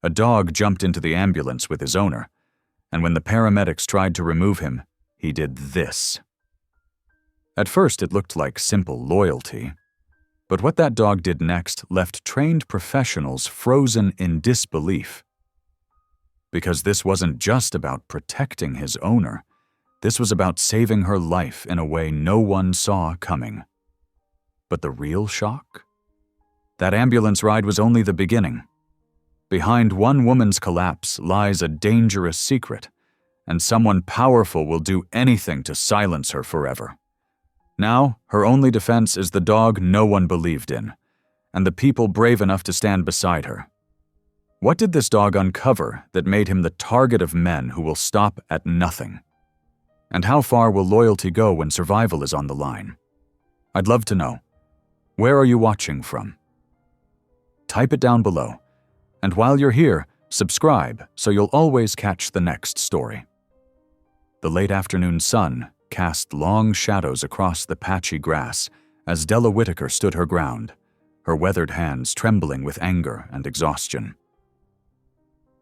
A dog jumped into the ambulance with his owner, and when the paramedics tried to remove him, he did this. At first, it looked like simple loyalty, but what that dog did next left trained professionals frozen in disbelief. Because this wasn't just about protecting his owner, this was about saving her life in a way no one saw coming. But the real shock? That ambulance ride was only the beginning. Behind one woman's collapse lies a dangerous secret, and someone powerful will do anything to silence her forever. Now, her only defense is the dog no one believed in, and the people brave enough to stand beside her. What did this dog uncover that made him the target of men who will stop at nothing? And how far will loyalty go when survival is on the line? I'd love to know. Where are you watching from? Type it down below. And while you're here, subscribe so you'll always catch the next story. The late afternoon sun cast long shadows across the patchy grass as Della Whitaker stood her ground, her weathered hands trembling with anger and exhaustion.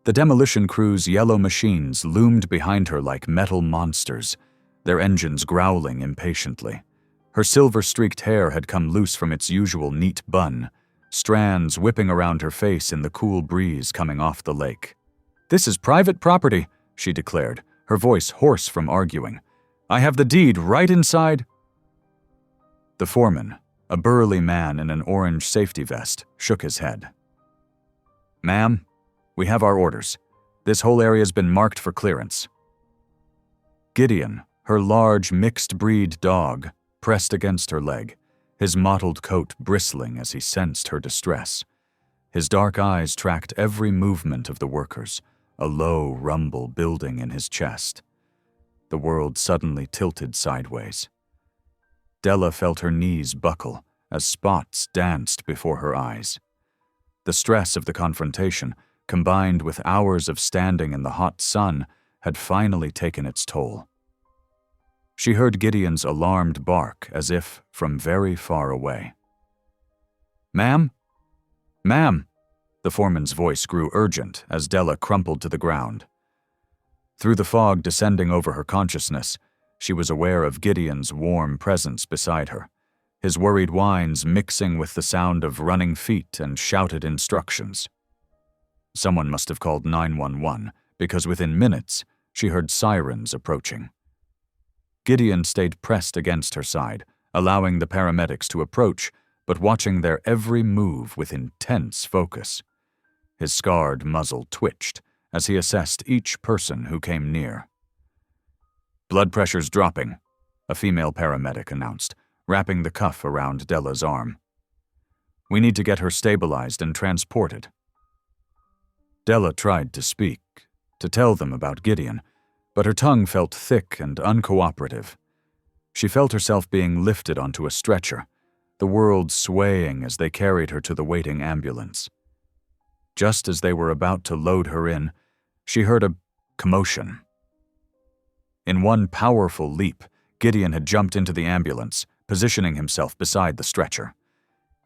The demolition crew's yellow machines loomed behind her like metal monsters, their engines growling impatiently. Her silver-streaked hair had come loose from its usual neat bun, strands whipping around her face in the cool breeze coming off the lake. "This is private property," she declared, her voice hoarse from arguing. "I have the deed right inside." The foreman, a burly man in an orange safety vest, shook his head. "Ma'am, we have our orders. This whole area's been marked for clearance." Gideon, her large mixed-breed dog, pressed against her leg, his mottled coat bristling as he sensed her distress. His dark eyes tracked every movement of the workers, a low rumble building in his chest. The world suddenly tilted sideways. Della felt her knees buckle as spots danced before her eyes. The stress of the confrontation, combined with hours of standing in the hot sun, had finally taken its toll. She heard Gideon's alarmed bark as if from very far away. "Ma'am? Ma'am!" The foreman's voice grew urgent as Della crumpled to the ground. Through the fog descending over her consciousness, she was aware of Gideon's warm presence beside her, his worried whines mixing with the sound of running feet and shouted instructions. Someone must have called 911, because within minutes, she heard sirens approaching. Gideon stayed pressed against her side, allowing the paramedics to approach, but watching their every move with intense focus. His scarred muzzle twitched as he assessed each person who came near. "Blood pressure's dropping," a female paramedic announced, wrapping the cuff around Della's arm. "We need to get her stabilized and transported." Della tried to speak, to tell them about Gideon, but her tongue felt thick and uncooperative. She felt herself being lifted onto a stretcher, the world swaying as they carried her to the waiting ambulance. Just as they were about to load her in, she heard a commotion. In one powerful leap, Gideon had jumped into the ambulance, positioning himself beside the stretcher.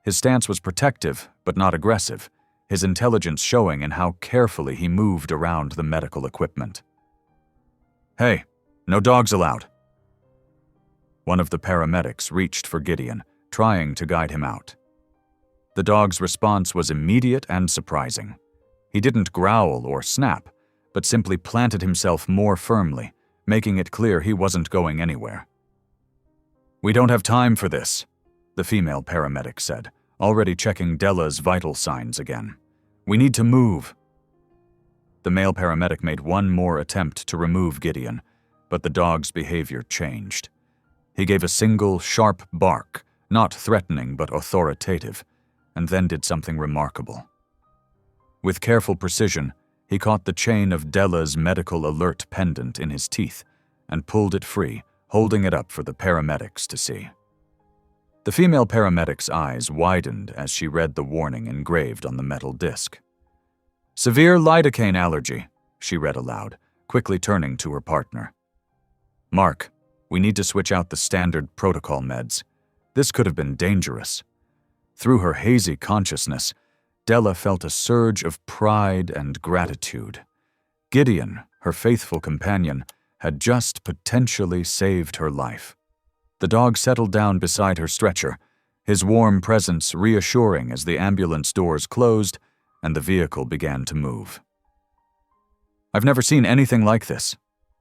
His stance was protective, but not aggressive, his intelligence showing in how carefully he moved around the medical equipment. "Hey, no dogs allowed." One of the paramedics reached for Gideon, trying to guide him out. The dog's response was immediate and surprising. He didn't growl or snap, but simply planted himself more firmly, making it clear he wasn't going anywhere. "We don't have time for this," the female paramedic said, already checking Della's vital signs again. "We need to move." The male paramedic made one more attempt to remove Gideon, but the dog's behavior changed. He gave a single, sharp bark, not threatening but authoritative, and then did something remarkable. With careful precision, he caught the chain of Della's medical alert pendant in his teeth and pulled it free, holding it up for the paramedics to see. The female paramedic's eyes widened as she read the warning engraved on the metal disc. "Severe lidocaine allergy," she read aloud, quickly turning to her partner. "Mark, we need to switch out the standard protocol meds. This could have been dangerous." Through her hazy consciousness, Della felt a surge of pride and gratitude. Gideon, her faithful companion, had just potentially saved her life. The dog settled down beside her stretcher, his warm presence reassuring as the ambulance doors closed and the vehicle began to move. "I've never seen anything like this,"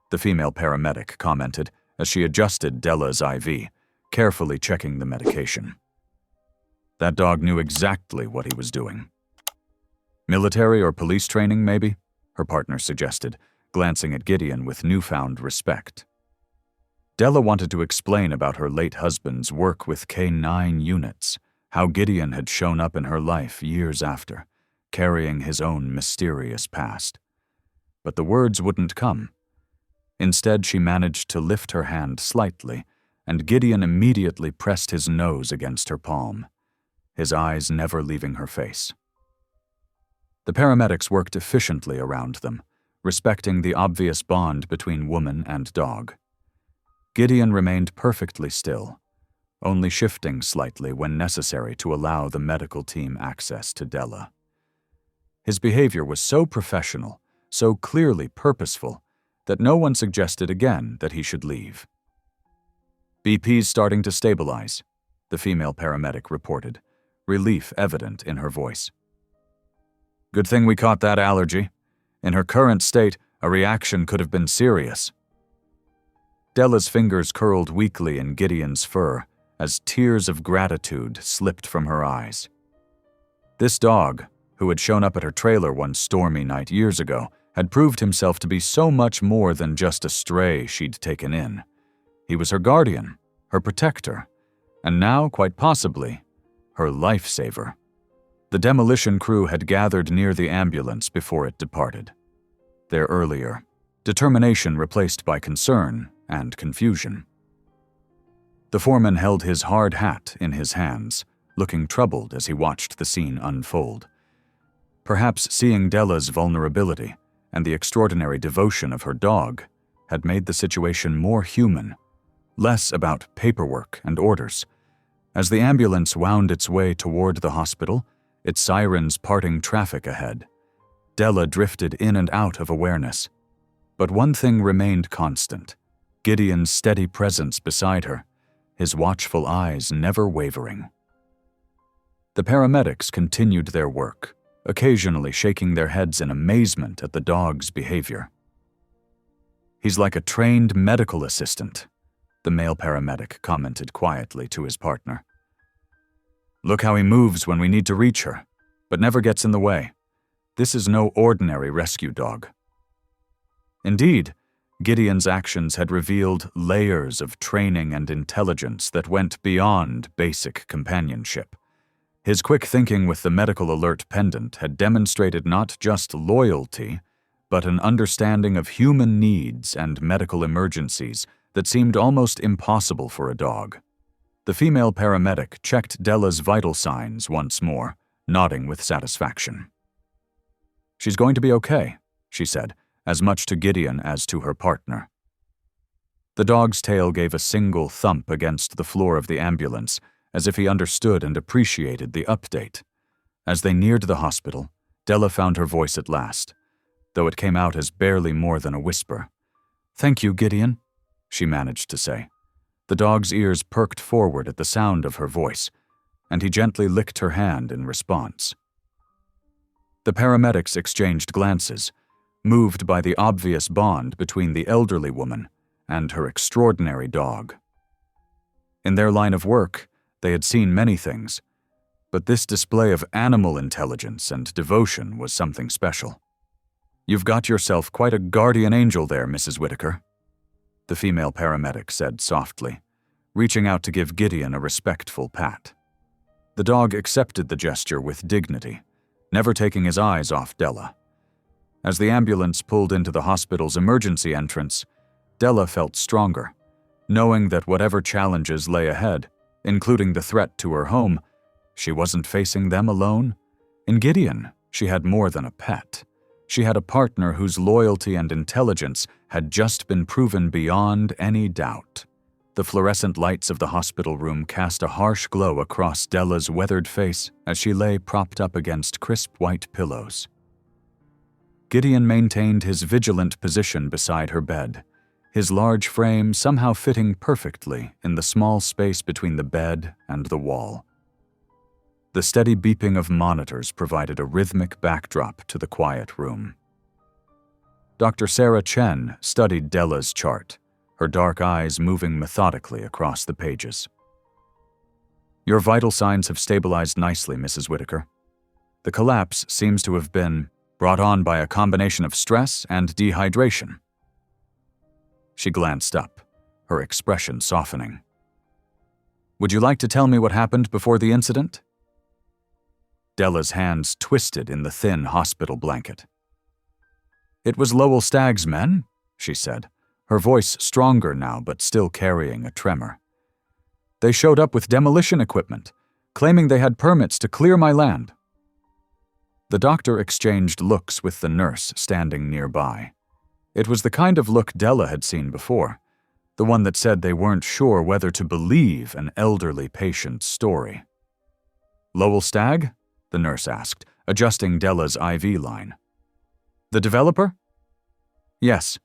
the female paramedic commented as she adjusted Della's IV, carefully checking the medication. That dog knew exactly what he was doing. "Military or police training, maybe?" her partner suggested, glancing at Gideon with newfound respect. Della wanted to explain about her late husband's work with K-9 units, how Gideon had shown up in her life years after, carrying his own mysterious past. But the words wouldn't come. Instead, she managed to lift her hand slightly, and Gideon immediately pressed his nose against her palm, his eyes never leaving her face. The paramedics worked efficiently around them, respecting the obvious bond between woman and dog. Gideon remained perfectly still, only shifting slightly when necessary to allow the medical team access to Della. His behavior was so professional, so clearly purposeful, that no one suggested again that he should leave. "BP's starting to stabilize," the female paramedic reported, relief evident in her voice. "Good thing we caught that allergy. In her current state, a reaction could have been serious." Della's fingers curled weakly in Gideon's fur as tears of gratitude slipped from her eyes. This dog, who had shown up at her trailer one stormy night years ago, had proved himself to be so much more than just a stray she'd taken in. He was her guardian, her protector, and now, quite possibly, her lifesaver. The demolition crew had gathered near the ambulance before it departed. There earlier, determination replaced by concern and confusion. The foreman held his hard hat in his hands, looking troubled as he watched the scene unfold. Perhaps seeing Della's vulnerability and the extraordinary devotion of her dog had made the situation more human, less about paperwork and orders. As the ambulance wound its way toward the hospital, its sirens parting traffic ahead, Della drifted in and out of awareness. But one thing remained constant: Gideon's steady presence beside her, his watchful eyes never wavering. The paramedics continued their work, occasionally shaking their heads in amazement at the dog's behavior. "He's like a trained medical assistant," the male paramedic commented quietly to his partner. "Look how he moves when we need to reach her, but never gets in the way. This is no ordinary rescue dog." Indeed, Gideon's actions had revealed layers of training and intelligence that went beyond basic companionship. His quick thinking with the medical alert pendant had demonstrated not just loyalty, but an understanding of human needs and medical emergencies that seemed almost impossible for a dog. The female paramedic checked Della's vital signs once more, nodding with satisfaction. "She's going to be okay," she said, as much to Gideon as to her partner. The dog's tail gave a single thump against the floor of the ambulance, as if he understood and appreciated the update. As they neared the hospital, Della found her voice at last, though it came out as barely more than a whisper. "Thank you, Gideon," she managed to say. The dog's ears perked forward at the sound of her voice, and he gently licked her hand in response. The paramedics exchanged glances, moved by the obvious bond between the elderly woman and her extraordinary dog. In their line of work, they had seen many things, but this display of animal intelligence and devotion was something special. "You've got yourself quite a guardian angel there, Mrs. Whitaker," the female paramedic said softly, reaching out to give Gideon a respectful pat. The dog accepted the gesture with dignity, never taking his eyes off Della. As the ambulance pulled into the hospital's emergency entrance, Della felt stronger, knowing that whatever challenges lay ahead, including the threat to her home, she wasn't facing them alone. In Gideon, she had more than a pet. She had a partner whose loyalty and intelligence had just been proven beyond any doubt. The fluorescent lights of the hospital room cast a harsh glow across Della's weathered face as she lay propped up against crisp white pillows. Gideon maintained his vigilant position beside her bed, his large frame somehow fitting perfectly in the small space between the bed and the wall. The steady beeping of monitors provided a rhythmic backdrop to the quiet room. Dr. Sarah Chen studied Della's chart, her dark eyes moving methodically across the pages. "Your vital signs have stabilized nicely, Mrs. Whitaker. The collapse seems to have been brought on by a combination of stress and dehydration." She glanced up, her expression softening. "Would you like to tell me what happened before the incident?" Della's hands twisted in the thin hospital blanket. "It was Lowell Stagg's men," she said, her voice stronger now but still carrying a tremor. "They showed up with demolition equipment, claiming they had permits to clear my land." The doctor exchanged looks with the nurse standing nearby. It was the kind of look Della had seen before, the one that said they weren't sure whether to believe an elderly patient's story. "Lowell Stagg?" the nurse asked, adjusting Della's IV line. "The developer?" "Yes,"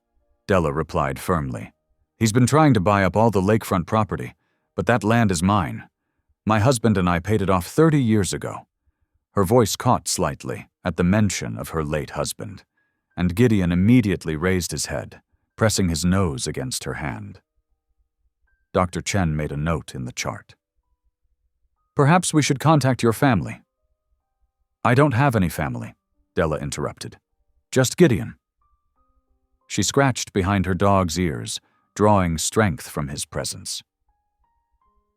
Della replied firmly. "He's been trying to buy up all the lakefront property, but that land is mine. My husband and I paid it off 30 years ago." Her voice caught slightly at the mention of her late husband, and Gideon immediately raised his head, pressing his nose against her hand. Dr. Chen made a note in the chart. "Perhaps we should contact your family." "I don't have any family," Della interrupted. "Just Gideon." She scratched behind her dog's ears, drawing strength from his presence.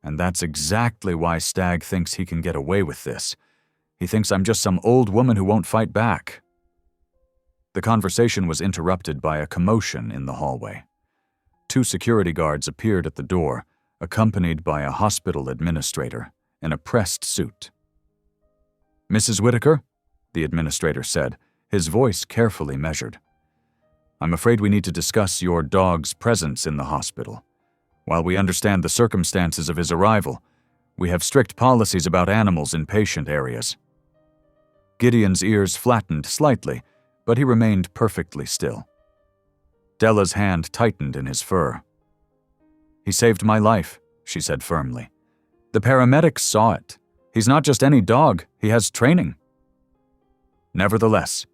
"And that's exactly why Stagg thinks he can get away with this. He thinks I'm just some old woman who won't fight back." The conversation was interrupted by a commotion in the hallway. 2 security guards appeared at the door, accompanied by a hospital administrator in a pressed suit. "Mrs. Whitaker," the administrator said, his voice carefully measured. "I'm afraid we need to discuss your dog's presence in the hospital. While we understand the circumstances of his arrival, we have strict policies about animals in patient areas." Gideon's ears flattened slightly, but he remained perfectly still. Della's hand tightened in his fur. "He saved my life," she said firmly. "The paramedics saw it. He's not just any dog, he has training." "Nevertheless,"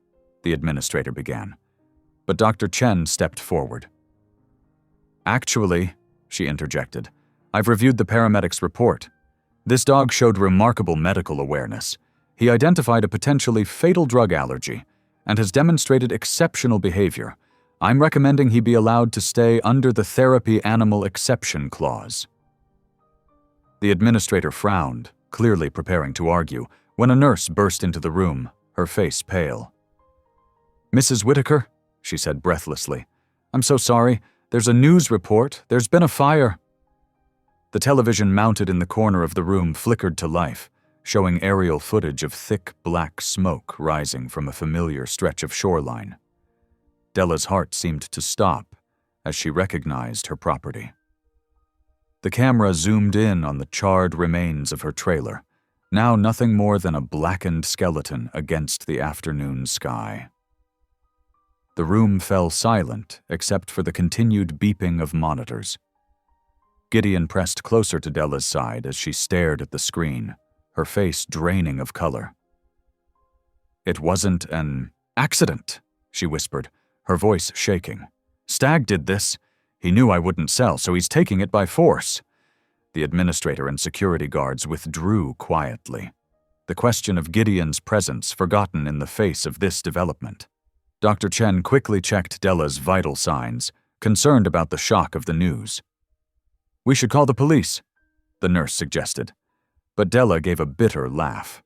the administrator began, but Dr. Chen stepped forward. "Actually," she interjected, "I've reviewed the paramedics' report. This dog showed remarkable medical awareness. He identified a potentially fatal drug allergy and has demonstrated exceptional behavior. I'm recommending he be allowed to stay under the Therapy Animal Exception Clause." The administrator frowned, clearly preparing to argue, when a nurse burst into the room, her face pale. "Mrs. Whitaker," she said breathlessly, "I'm so sorry. There's a news report. There's been a fire." The television mounted in the corner of the room flickered to life, showing aerial footage of thick black smoke rising from a familiar stretch of shoreline. Della's heart seemed to stop as she recognized her property. The camera zoomed in on the charred remains of her trailer, now nothing more than a blackened skeleton against the afternoon sky. The room fell silent except for the continued beeping of monitors. Gideon pressed closer to Della's side as she stared at the screen, her face draining of color. "It wasn't an accident," she whispered, her voice shaking. "Stagg did this. He knew I wouldn't sell, so he's taking it by force." The administrator and security guards withdrew quietly, the question of Gideon's presence forgotten in the face of this development. Dr. Chen quickly checked Della's vital signs, concerned about the shock of the news. "We should call the police," the nurse suggested, but Della gave a bitter laugh.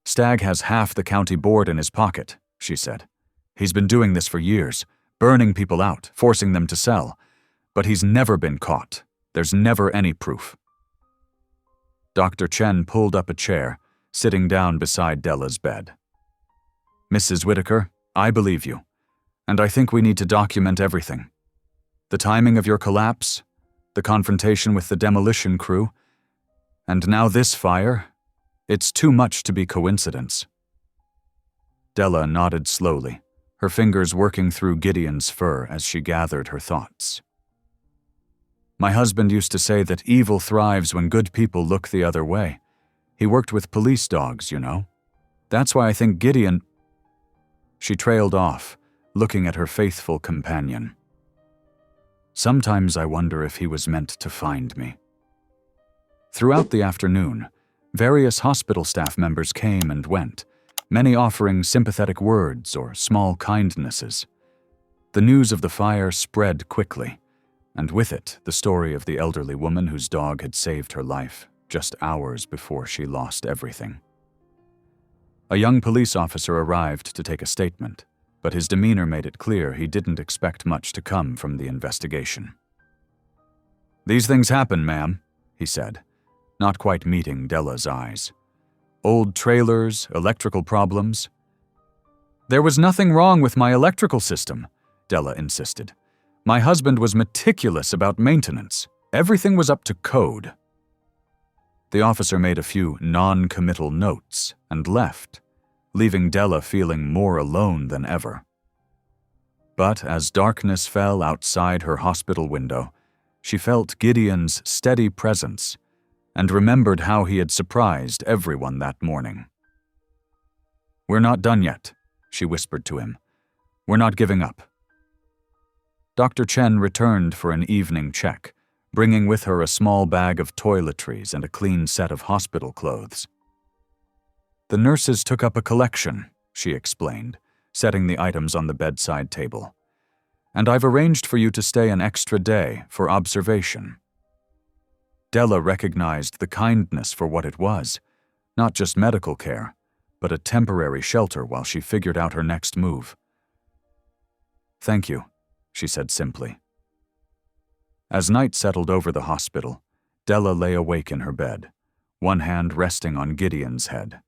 "Stagg has half the county board in his pocket," she said. "He's been doing this for years, burning people out, forcing them to sell. But he's never been caught. There's never any proof." Dr. Chen pulled up a chair, sitting down beside Della's bed. "Mrs. Whitaker, I believe you, and I think we need to document everything. The timing of your collapse, the confrontation with the demolition crew, and now this fire. It's too much to be coincidence." Della nodded slowly, her fingers working through Gideon's fur as she gathered her thoughts. "My husband used to say that evil thrives when good people look the other way. He worked with police dogs, you know. That's why I think Gideon—" She trailed off, looking at her faithful companion. "Sometimes I wonder if he was meant to find me." Throughout the afternoon, various hospital staff members came and went, many offering sympathetic words or small kindnesses. The news of the fire spread quickly, and with it the story of the elderly woman whose dog had saved her life just hours before she lost everything. A young police officer arrived to take a statement, but his demeanor made it clear he didn't expect much to come from the investigation. "These things happen, ma'am," he said, not quite meeting Della's eyes. "Old trailers, electrical problems." "There was nothing wrong with my electrical system," Della insisted. "My husband was meticulous about maintenance. Everything was up to code." The officer made a few non-committal notes and left, leaving Della feeling more alone than ever. But as darkness fell outside her hospital window, she felt Gideon's steady presence and remembered how he had surprised everyone that morning. "We're not done yet," she whispered to him. "We're not giving up." Dr. Chen returned for an evening check, bringing with her a small bag of toiletries and a clean set of hospital clothes. "The nurses took up a collection," she explained, setting the items on the bedside table. "And I've arranged for you to stay an extra day for observation." Della recognized the kindness for what it was, not just medical care, but a temporary shelter while she figured out her next move. "Thank you," she said simply. As night settled over the hospital, Della lay awake in her bed, one hand resting on Gideon's head.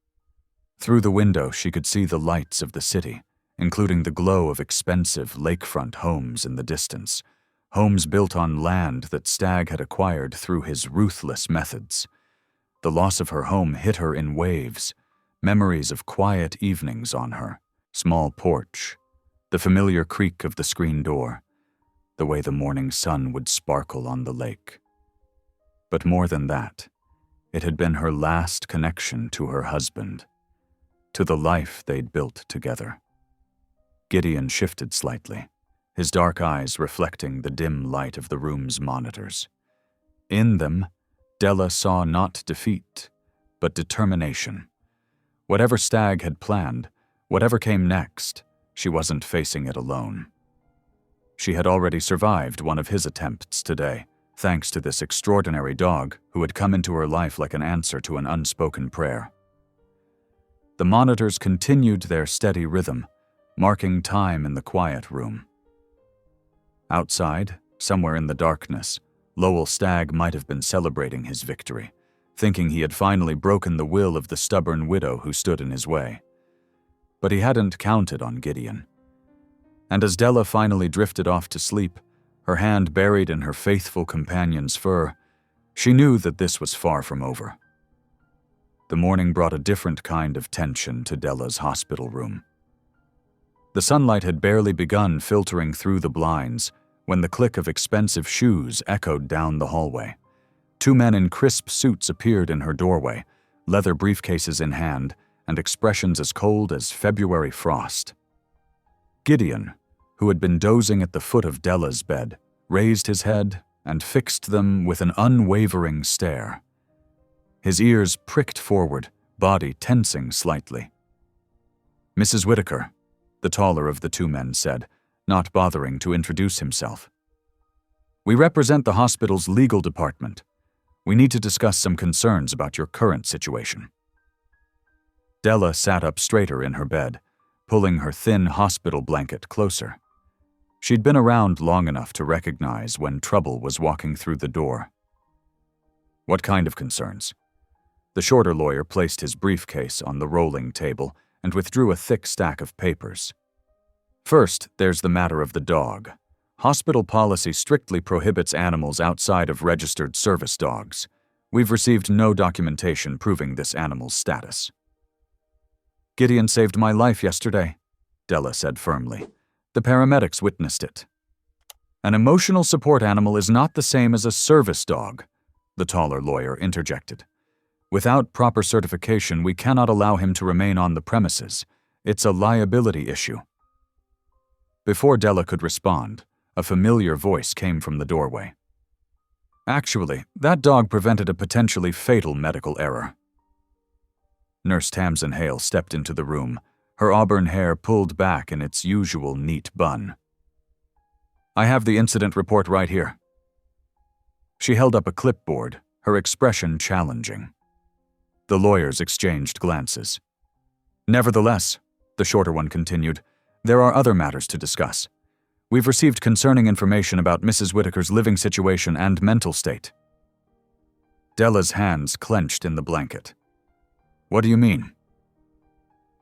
Through the window, she could see the lights of the city, including the glow of expensive lakefront homes in the distance, homes built on land that Stagg had acquired through his ruthless methods. The loss of her home hit her in waves, memories of quiet evenings on her small porch, the familiar creak of the screen door, the way the morning sun would sparkle on the lake. But more than that, it had been her last connection to her husband, to the life they'd built together. Gideon shifted slightly, his dark eyes reflecting the dim light of the room's monitors. In them, Della saw not defeat, but determination. Whatever Stagg had planned, whatever came next, she wasn't facing it alone. She had already survived one of his attempts today, thanks to this extraordinary dog who had come into her life like an answer to an unspoken prayer. The monitors continued their steady rhythm, marking time in the quiet room. Outside, somewhere in the darkness, Lowell Stagg might have been celebrating his victory, thinking he had finally broken the will of the stubborn widow who stood in his way. But he hadn't counted on Gideon. And as Della finally drifted off to sleep, her hand buried in her faithful companion's fur, she knew that this was far from over. The morning brought a different kind of tension to Della's hospital room. The sunlight had barely begun filtering through the blinds when the click of expensive shoes echoed down the hallway. Two men in crisp suits appeared in her doorway, leather briefcases in hand, and expressions as cold as February frost. Gideon, who had been dozing at the foot of Della's bed, raised his head and fixed them with an unwavering stare. His ears pricked forward, body tensing slightly. "Mrs. Whitaker," the taller of the two men said, not bothering to introduce himself. "We represent the hospital's legal department. We need to discuss some concerns about your current situation." Della sat up straighter in her bed, pulling her thin hospital blanket closer. She'd been around long enough to recognize when trouble was walking through the door. "What kind of concerns?" The shorter lawyer placed his briefcase on the rolling table and withdrew a thick stack of papers. "First, there's the matter of the dog. Hospital policy strictly prohibits animals outside of registered service dogs. We've received no documentation proving this animal's status. Gideon saved my life yesterday, Della said firmly. The paramedics witnessed it. An emotional support animal is not the same as a service dog, the taller lawyer interjected. Without proper certification, we cannot allow him to remain on the premises. It's a liability issue. Before Della could respond, a familiar voice came from the doorway. Actually, that dog prevented a potentially fatal medical error. Nurse Tamsin Hale stepped into the room, her auburn hair pulled back in its usual neat bun. I have the incident report right here. She held up a clipboard, her expression challenging. The lawyers exchanged glances. Nevertheless, the shorter one continued, there are other matters to discuss. We've received concerning information about Mrs. Whitaker's living situation and mental state. Della's hands clenched in the blanket. What do you mean?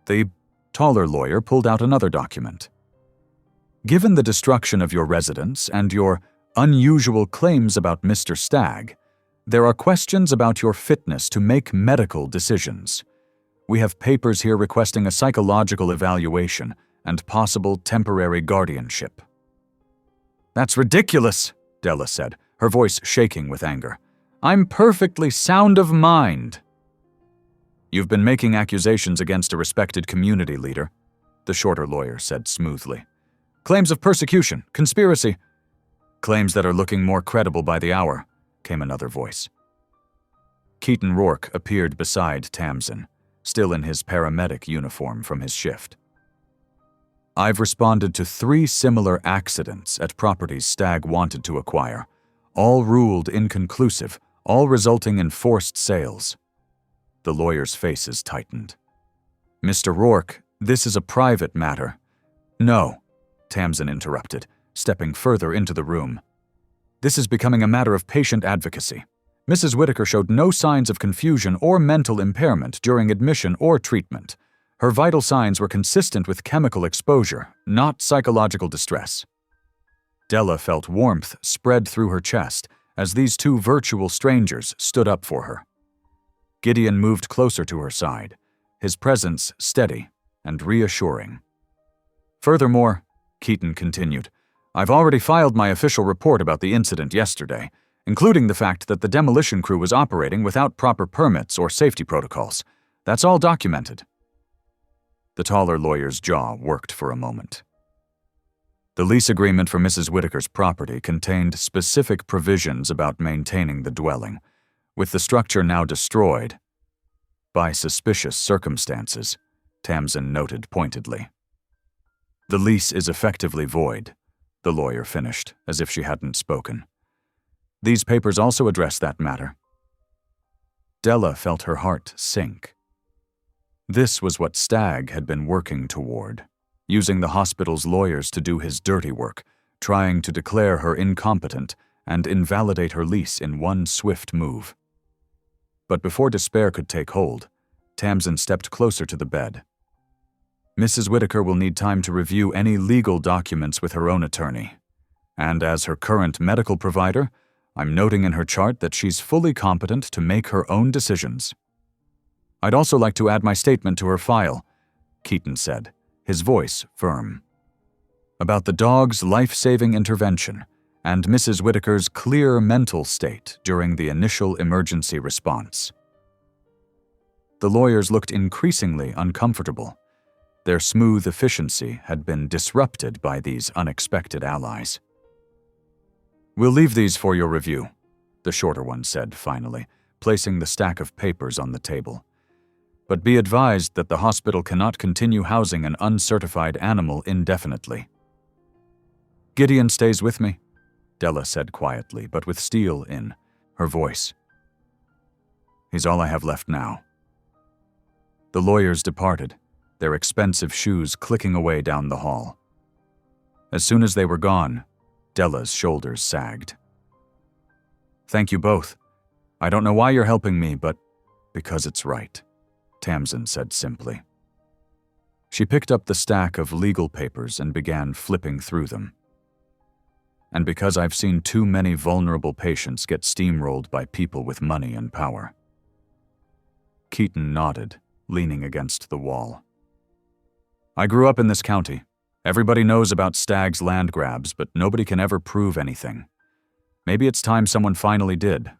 The taller lawyer pulled out another document. Given the destruction of your residence and your unusual claims about Mr. Stagg, there are questions about your fitness to make medical decisions. We have papers here requesting a psychological evaluation and possible temporary guardianship. That's ridiculous, Della said, her voice shaking with anger. I'm perfectly sound of mind. You've been making accusations against a respected community leader, the shorter lawyer said smoothly. Claims of persecution, conspiracy. Claims that are looking more credible by the hour, came another voice. Keaton Rourke appeared beside Tamsin, still in his paramedic uniform from his shift. I've responded to 3 similar accidents at properties Stagg wanted to acquire, all ruled inconclusive, all resulting in forced sales. The lawyers' faces tightened. Mr. Rourke, this is a private matter. No, Tamsin interrupted, stepping further into the room. This is becoming a matter of patient advocacy. Mrs. Whitaker showed no signs of confusion or mental impairment during admission or treatment. Her vital signs were consistent with chemical exposure, not psychological distress. Della felt warmth spread through her chest as these 2 virtual strangers stood up for her. Gideon moved closer to her side, his presence steady and reassuring. Furthermore, Keaton continued, I've already filed my official report about the incident yesterday, including the fact that the demolition crew was operating without proper permits or safety protocols. That's all documented. The taller lawyer's jaw worked for a moment. The lease agreement for Mrs. Whitaker's property contained specific provisions about maintaining the dwelling, with the structure now destroyed by suspicious circumstances, Tamsin noted pointedly. The lease is effectively void, the lawyer finished, as if she hadn't spoken. These papers also address that matter. Della felt her heart sink. This was what Stagg had been working toward, using the hospital's lawyers to do his dirty work, trying to declare her incompetent and invalidate her lease in one swift move. But before despair could take hold, Tamsin stepped closer to the bed. Mrs. Whitaker will need time to review any legal documents with her own attorney, and as her current medical provider, I'm noting in her chart that she's fully competent to make her own decisions. I'd also like to add my statement to her file, Keaton said, his voice firm. About the dog's life-saving intervention and Mrs. Whitaker's clear mental state during the initial emergency response. The lawyers looked increasingly uncomfortable. Their smooth efficiency had been disrupted by these unexpected allies. We'll leave these for your review, the shorter one said finally, placing the stack of papers on the table. But be advised that the hospital cannot continue housing an uncertified animal indefinitely. Gideon stays with me, Della said quietly, but with steel in her voice. He's all I have left now. The lawyers departed, their expensive shoes clicking away down the hall. As soon as they were gone, Della's shoulders sagged. Thank you both. I don't know why you're helping me, but because it's right, Tamsin said simply. She picked up the stack of legal papers and began flipping through them. and because I've seen too many vulnerable patients get steamrolled by people with money and power. Keaton nodded, leaning against the wall. I grew up in this county. Everybody knows about Stagg's land grabs, but nobody can ever prove anything. Maybe it's time someone finally did.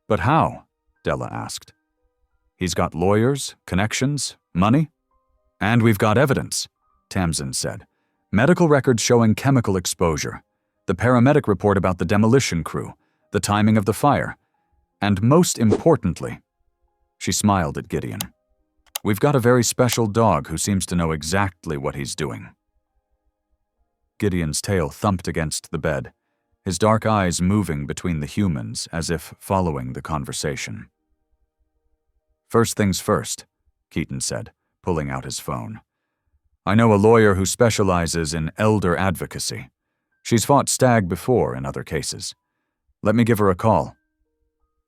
But how? Della asked. He's got lawyers, connections, money? And we've got evidence, Tamsin said. Medical records showing chemical exposure, the paramedic report about the demolition crew, the timing of the fire, and most importantly, she smiled at Gideon, we've got a very special dog who seems to know exactly what he's doing. Gideon's tail thumped against the bed, his dark eyes moving between the humans as if following the conversation. First things first, Keaton said, pulling out his phone. I know a lawyer who specializes in elder advocacy. She's fought Stagg before in other cases. Let me give her a call.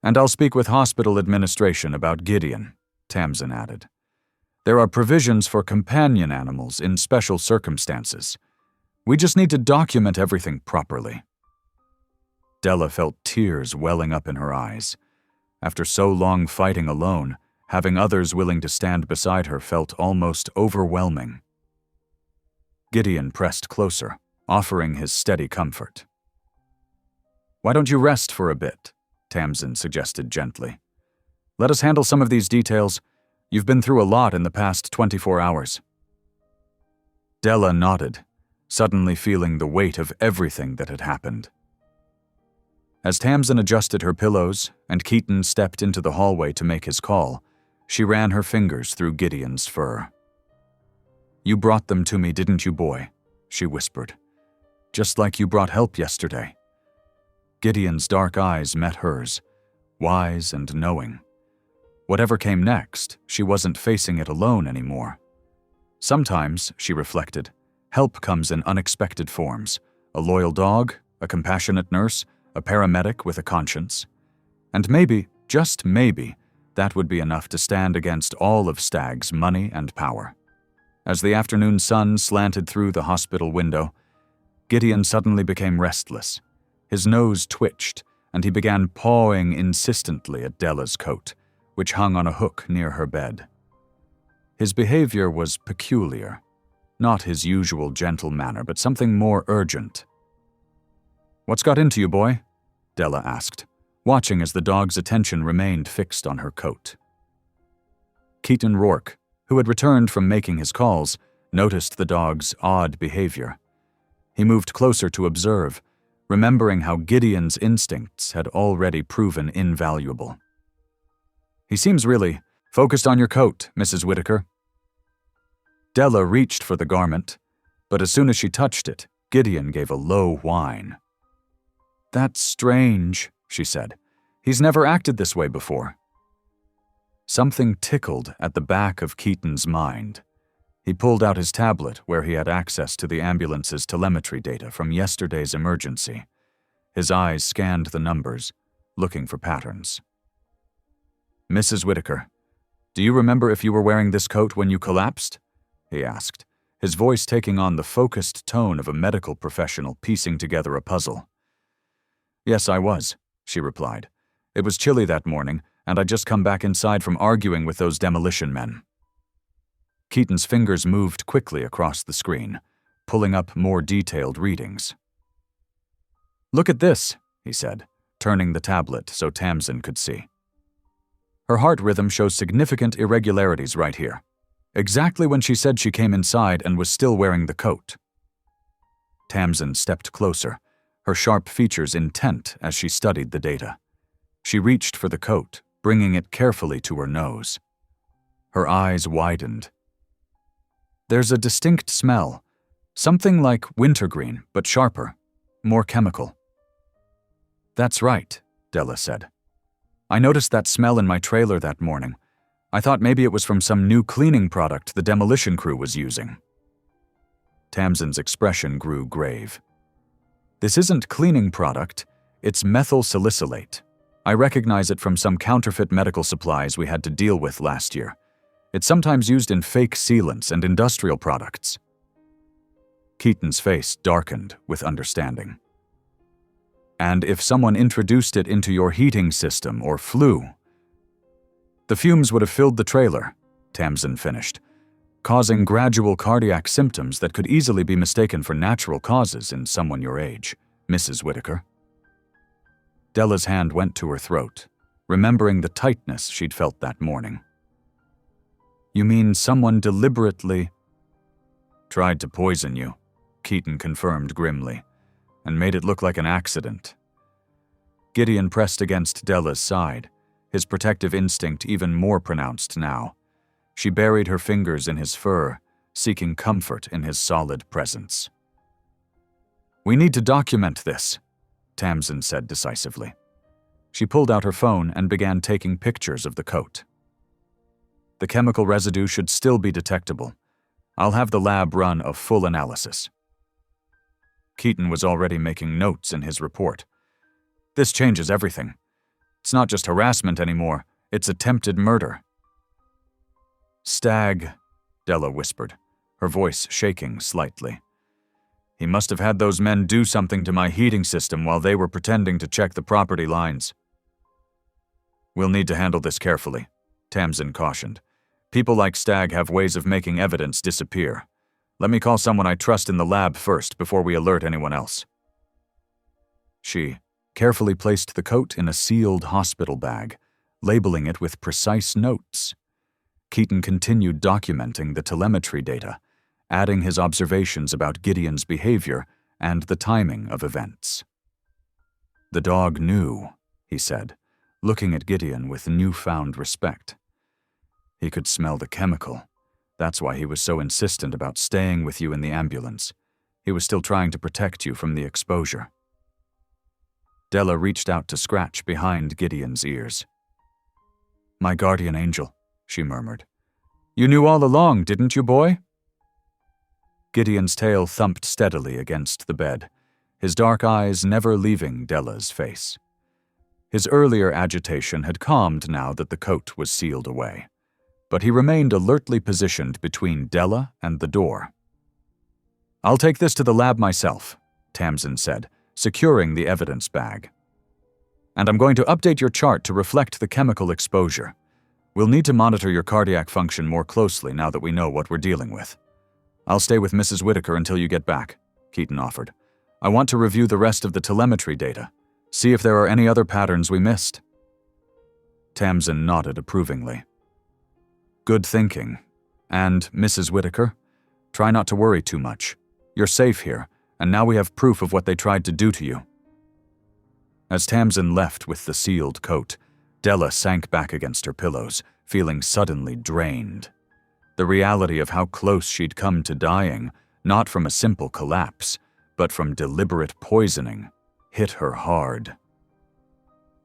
And I'll speak with hospital administration about Gideon, Tamsin added. There are provisions for companion animals in special circumstances. We just need to document everything properly. Della felt tears welling up in her eyes. After so long fighting alone, having others willing to stand beside her felt almost overwhelming. Gideon pressed closer, offering his steady comfort. Why don't you rest for a bit? Tamsin suggested gently. Let us handle some of these details. You've been through a lot in the past 24 hours. Della nodded, suddenly feeling the weight of everything that had happened. As Tamsin adjusted her pillows and Keaton stepped into the hallway to make his call, she ran her fingers through Gideon's fur. You brought them to me, didn't you, boy? She whispered. Just like you brought help yesterday. Gideon's dark eyes met hers, wise and knowing. Whatever came next, she wasn't facing it alone anymore. Sometimes, she reflected, help comes in unexpected forms. A loyal dog, a compassionate nurse, a paramedic with a conscience. And maybe, just maybe, that would be enough to stand against all of Stagg's money and power. As the afternoon sun slanted through the hospital window, Gideon suddenly became restless. His nose twitched, and he began pawing insistently at Della's coat, which hung on a hook near her bed. His behavior was peculiar, not his usual gentle manner, but something more urgent. What's got into you, boy? Della asked, watching as the dog's attention remained fixed on her coat. Keaton Rourke, who had returned from making his calls, noticed the dog's odd behavior. He moved closer to observe, remembering how Gideon's instincts had already proven invaluable. He seems really focused on your coat, Mrs. Whitaker. Della reached for the garment, but as soon as she touched it, Gideon gave a low whine. That's strange, she said. He's never acted this way before. Something tickled at the back of Keaton's mind. He pulled out his tablet where he had access to the ambulance's telemetry data from yesterday's emergency. His eyes scanned the numbers, looking for patterns. Mrs. Whitaker, do you remember if you were wearing this coat when you collapsed? He asked, his voice taking on the focused tone of a medical professional piecing together a puzzle. Yes, I was, she replied. It was chilly that morning, and I'd just come back inside from arguing with those demolition men. Keaton's fingers moved quickly across the screen, pulling up more detailed readings. Look at this, he said, turning the tablet so Tamsin could see. Her heart rhythm shows significant irregularities right here, exactly when she said she came inside and was still wearing the coat. Tamsin stepped closer, her sharp features intent as she studied the data. She reached for the coat, bringing it carefully to her nose. Her eyes widened. There's a distinct smell, something like wintergreen, but sharper, more chemical. That's right, Della said. I noticed that smell in my trailer that morning. I thought maybe it was from some new cleaning product the demolition crew was using. Tamsin's expression grew grave. This isn't cleaning product, it's methyl salicylate. I recognize it from some counterfeit medical supplies we had to deal with last year. It's sometimes used in fake sealants and industrial products. Keaton's face darkened with understanding. And if someone introduced it into your heating system or flew, the fumes would have filled the trailer, Tamsin finished, causing gradual cardiac symptoms that could easily be mistaken for natural causes in someone your age, Mrs. Whitaker. Della's hand went to her throat, remembering the tightness she'd felt that morning. You mean someone deliberately tried to poison you, Keaton confirmed grimly, and made it look like an accident. Gideon pressed against Della's side, his protective instinct even more pronounced now. She buried her fingers in his fur, seeking comfort in his solid presence. We need to document this, Tamsin said decisively. She pulled out her phone and began taking pictures of the coat. The chemical residue should still be detectable. I'll have the lab run a full analysis. Keaton was already making notes in his report. This changes everything. It's not just harassment anymore, it's attempted murder. Stagg, Della whispered, her voice shaking slightly. He must have had those men do something to my heating system while they were pretending to check the property lines. We'll need to handle this carefully, Tamsin cautioned. People like Stagg have ways of making evidence disappear. Let me call someone I trust in the lab first before we alert anyone else. She carefully placed the coat in a sealed hospital bag, labeling it with precise notes. Keaton continued documenting the telemetry data, adding his observations about Gideon's behavior and the timing of events. The dog knew, he said, looking at Gideon with newfound respect. He could smell the chemical. That's why he was so insistent about staying with you in the ambulance. He was still trying to protect you from the exposure. Della reached out to scratch behind Gideon's ears. My guardian angel, she murmured. You knew all along, didn't you, boy? Gideon's tail thumped steadily against the bed, his dark eyes never leaving Della's face. His earlier agitation had calmed now that the coat was sealed away, but he remained alertly positioned between Della and the door. I'll take this to the lab myself, Tamsin said, securing the evidence bag. And I'm going to update your chart to reflect the chemical exposure. We'll need to monitor your cardiac function more closely now that we know what we're dealing with. I'll stay with Mrs. Whitaker until you get back, Keaton offered. I want to review the rest of the telemetry data, see if there are any other patterns we missed. Tamsin nodded approvingly. Good thinking. And, Mrs. Whitaker, try not to worry too much. You're safe here, and now we have proof of what they tried to do to you. As Tamsin left with the sealed coat, Della sank back against her pillows, feeling suddenly drained. The reality of how close she'd come to dying, not from a simple collapse, but from deliberate poisoning, hit her hard.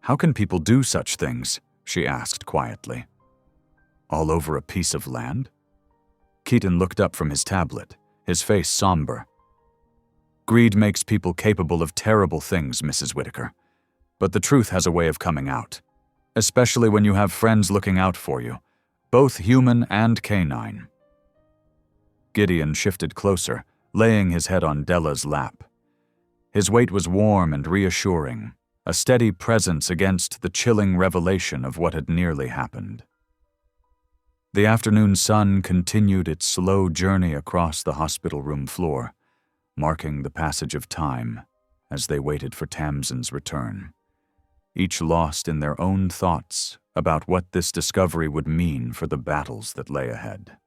How can people do such things? She asked quietly. All over a piece of land? Keaton looked up from his tablet, his face somber. Greed makes people capable of terrible things, Mrs. Whitaker. But the truth has a way of coming out, especially when you have friends looking out for you, both human and canine. Gideon shifted closer, laying his head on Della's lap. His weight was warm and reassuring, a steady presence against the chilling revelation of what had nearly happened. The afternoon sun continued its slow journey across the hospital room floor, marking the passage of time as they waited for Tamsin's return, each lost in their own thoughts about what this discovery would mean for the battles that lay ahead.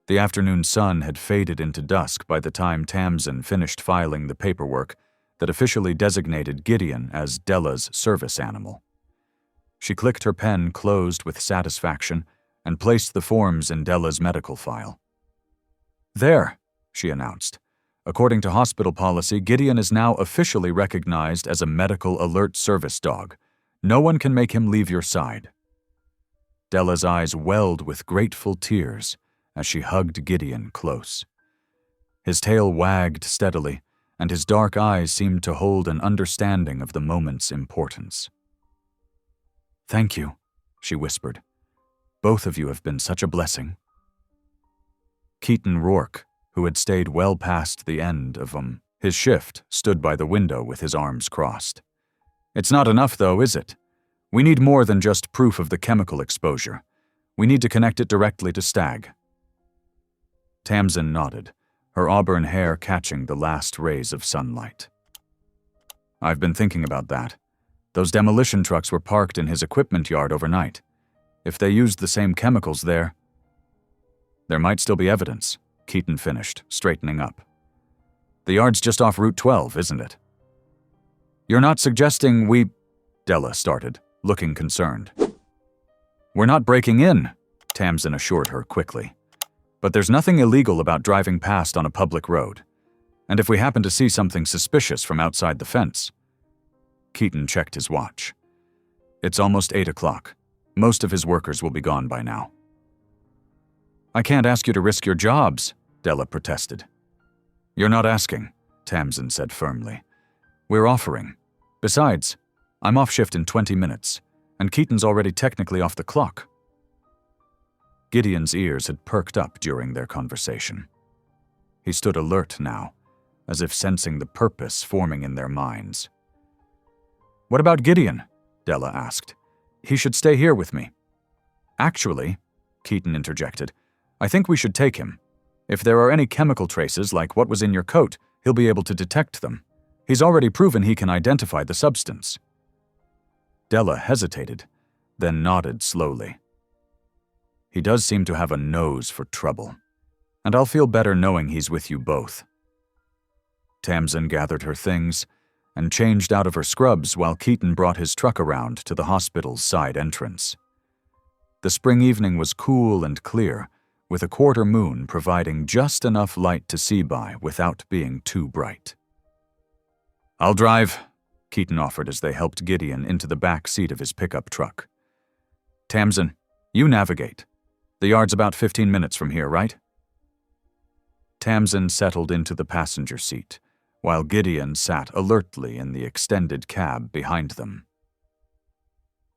The afternoon sun had faded into dusk by the time Tamsin finished filing the paperwork that officially designated Gideon as Della's service animal. She clicked her pen closed with satisfaction and placed the forms in Della's medical file. There, she announced. According to hospital policy, Gideon is now officially recognized as a medical alert service dog. No one can make him leave your side. Della's eyes welled with grateful tears as she hugged Gideon close. His tail wagged steadily, and his dark eyes seemed to hold an understanding of the moment's importance. Thank you, she whispered. Both of you have been such a blessing. Keaton Rourke, who had stayed well past the end of his shift, stood by the window with his arms crossed. "It's not enough, though, is it? We need more than just proof of the chemical exposure. We need to connect it directly to Stag." Tamsin nodded, her auburn hair catching the last rays of sunlight. "I've been thinking about that. Those demolition trucks were parked in his equipment yard overnight. If they used the same chemicals there might still be evidence," Keaton finished, straightening up. "The yard's just off Route 12, isn't it?" "You're not suggesting we—" Della started, looking concerned. "We're not breaking in," Tamsin assured her quickly. "But there's nothing illegal about driving past on a public road. And if we happen to see something suspicious from outside the fence—" Keaton checked his watch. "It's almost 8 o'clock. Most of his workers will be gone by now." "I can't ask you to risk your jobs," Della protested. "You're not asking," Tamsin said firmly. "We're offering. Besides, I'm off shift in 20 minutes, and Keaton's already technically off the clock." Gideon's ears had perked up during their conversation. He stood alert now, as if sensing the purpose forming in their minds. "What about Gideon?" Della asked. "He should stay here with me." "Actually," Keaton interjected, "I think we should take him. If there are any chemical traces like what was in your coat, he'll be able to detect them. He's already proven he can identify the substance." Della hesitated, then nodded slowly. "He does seem to have a nose for trouble, and I'll feel better knowing he's with you both." Tamsin gathered her things and changed out of her scrubs while Keaton brought his truck around to the hospital's side entrance. The spring evening was cool and clear, with a quarter moon providing just enough light to see by without being too bright. "I'll drive," Keaton offered as they helped Gideon into the back seat of his pickup truck. "Tamsin, you navigate. The yard's about 15 minutes from here, right?" Tamsin settled into the passenger seat, while Gideon sat alertly in the extended cab behind them.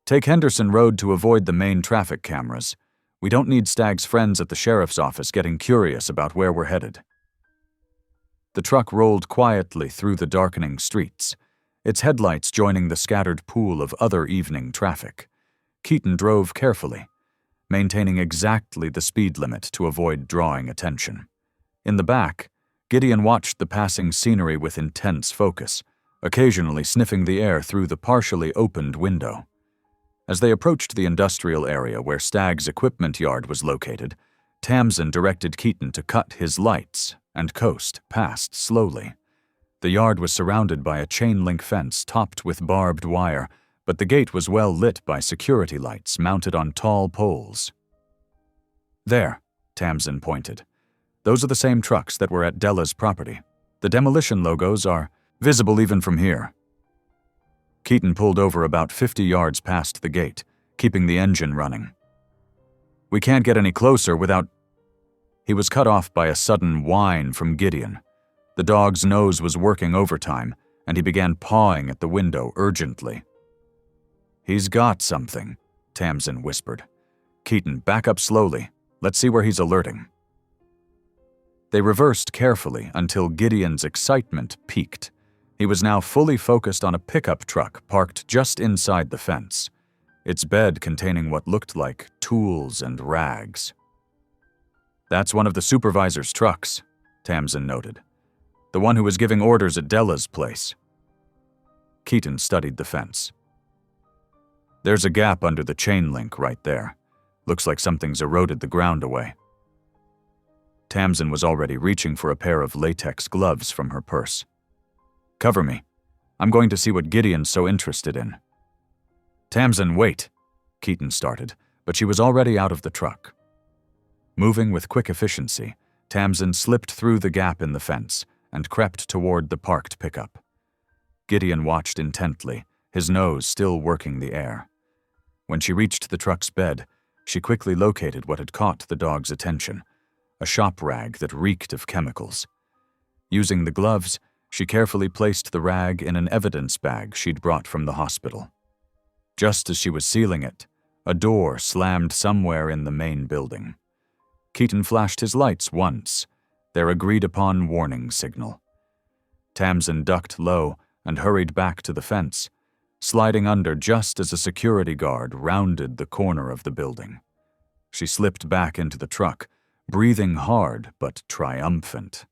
"Take Henderson Road to avoid the main traffic cameras. We don't need Stag's friends at the sheriff's office getting curious about where we're headed." The truck rolled quietly through the darkening streets, its headlights joining the scattered pool of other evening traffic. Keaton drove carefully, maintaining exactly the speed limit to avoid drawing attention. In the back, Gideon watched the passing scenery with intense focus, occasionally sniffing the air through the partially opened window. As they approached the industrial area where Stag's equipment yard was located, Tamsin directed Keaton to cut his lights and coast past slowly. The yard was surrounded by a chain-link fence topped with barbed wire, but the gate was well lit by security lights mounted on tall poles. "There," Tamsin pointed. "Those are the same trucks that were at Della's property. The demolition logos are visible even from here." Keaton pulled over about 50 yards past the gate, keeping the engine running. "We can't get any closer without—" He was cut off by a sudden whine from Gideon. The dog's nose was working overtime, and he began pawing at the window urgently. "He's got something," Tamsin whispered. "Keaton, back up slowly. Let's see where he's alerting." They reversed carefully until Gideon's excitement peaked. He was now fully focused on a pickup truck parked just inside the fence, its bed containing what looked like tools and rags. "That's one of the supervisor's trucks," Tamsin noted. "The one who was giving orders at Della's place." Keaton studied the fence. "There's a gap under the chain link right there. Looks like something's eroded the ground away." Tamsin was already reaching for a pair of latex gloves from her purse. "Cover me. I'm going to see what Gideon's so interested in." "Tamsin, wait," Keaton started, but she was already out of the truck. Moving with quick efficiency, Tamsin slipped through the gap in the fence and crept toward the parked pickup. Gideon watched intently, his nose still working the air. When she reached the truck's bed, she quickly located what had caught the dog's attention, a shop rag that reeked of chemicals. Using the gloves, she carefully placed the rag in an evidence bag she'd brought from the hospital. Just as she was sealing it, a door slammed somewhere in the main building. Keaton flashed his lights once, their agreed-upon warning signal. Tamsin ducked low and hurried back to the fence, sliding under just as a security guard rounded the corner of the building. She slipped back into the truck, breathing hard but triumphant.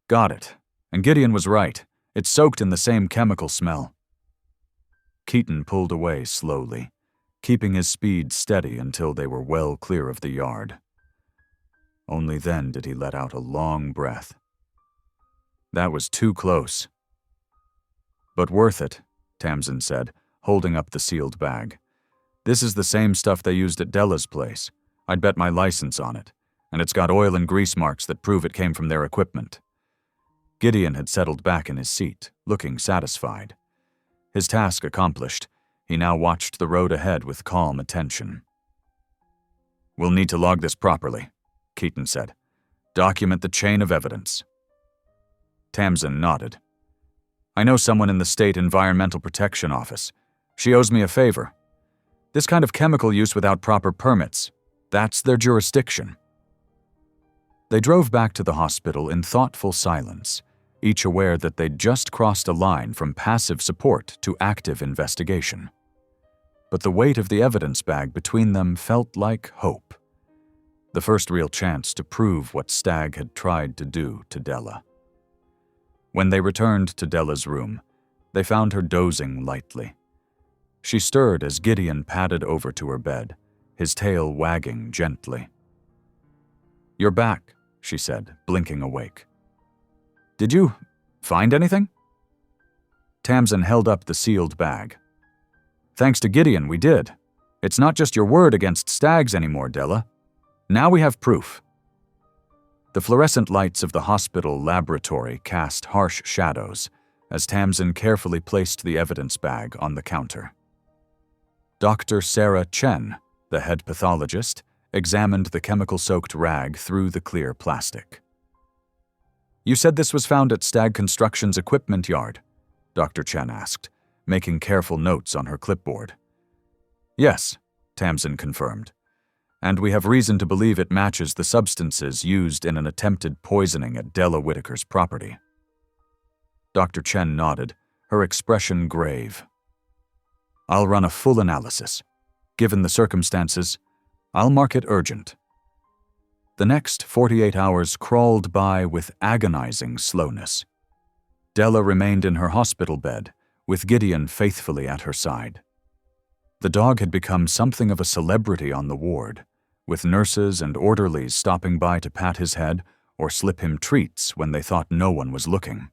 Got it. And Gideon was right. It's soaked in the same chemical smell. Keaton pulled away slowly, keeping his speed steady until they were well clear of the yard. Only then did he let out a long breath. That was too close. But worth it, Tamsin said, holding up the sealed bag. This is the same stuff they used at Della's place. I'd bet my license on it, and it's got oil and grease marks that prove it came from their equipment. Gideon had settled back in his seat, looking satisfied. His task accomplished, he now watched the road ahead with calm attention. We'll need to log this properly, Keaton said. Document the chain of evidence. Tamsin nodded. I know someone in the State Environmental Protection Office. She owes me a favor. This kind of chemical use without proper permits, that's their jurisdiction. They drove back to the hospital in thoughtful silence, each aware that they'd just crossed a line from passive support to active investigation. But the weight of the evidence bag between them felt like hope. The first real chance to prove what Stagg had tried to do to Della. When they returned to Della's room, they found her dozing lightly. She stirred as Gideon padded over to her bed, his tail wagging gently. You're back, she said, blinking awake. Did you find anything? Tamsin held up the sealed bag. Thanks to Gideon, we did. It's not just your word against Stagg's anymore, Della. Now we have proof. The fluorescent lights of the hospital laboratory cast harsh shadows as Tamsin carefully placed the evidence bag on the counter. Dr. Sarah Chen, the head pathologist, examined the chemical-soaked rag through the clear plastic. You said this was found at Stagg Construction's equipment yard, Dr. Chen asked, making careful notes on her clipboard. Yes, Tamsin confirmed, and we have reason to believe it matches the substances used in an attempted poisoning at Della Whitaker's property. Dr. Chen nodded, her expression grave. I'll run a full analysis. Given the circumstances, I'll mark it urgent. The next 48 hours crawled by with agonizing slowness. Della remained in her hospital bed, with Gideon faithfully at her side. The dog had become something of a celebrity on the ward, with nurses and orderlies stopping by to pat his head or slip him treats when they thought no one was looking.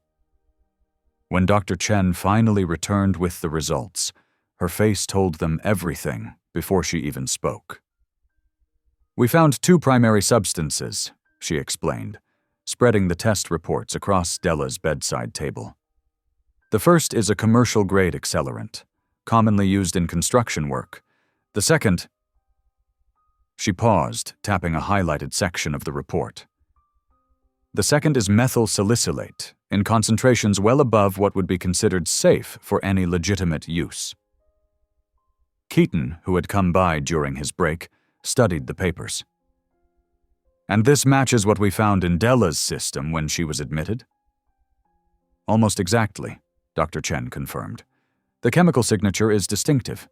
When Dr. Chen finally returned with the results, her face told them everything before she even spoke. We found 2 primary substances, she explained, spreading the test reports across Della's bedside table. The first is a commercial-grade accelerant, commonly used in construction work. The second... She paused, tapping a highlighted section of the report. The second is methyl salicylate, in concentrations well above what would be considered safe for any legitimate use. Keaton, who had come by during his break, studied the papers. And this matches what we found in Della's system when she was admitted? Almost exactly, Dr. Chen confirmed. The chemical signature is distinctive.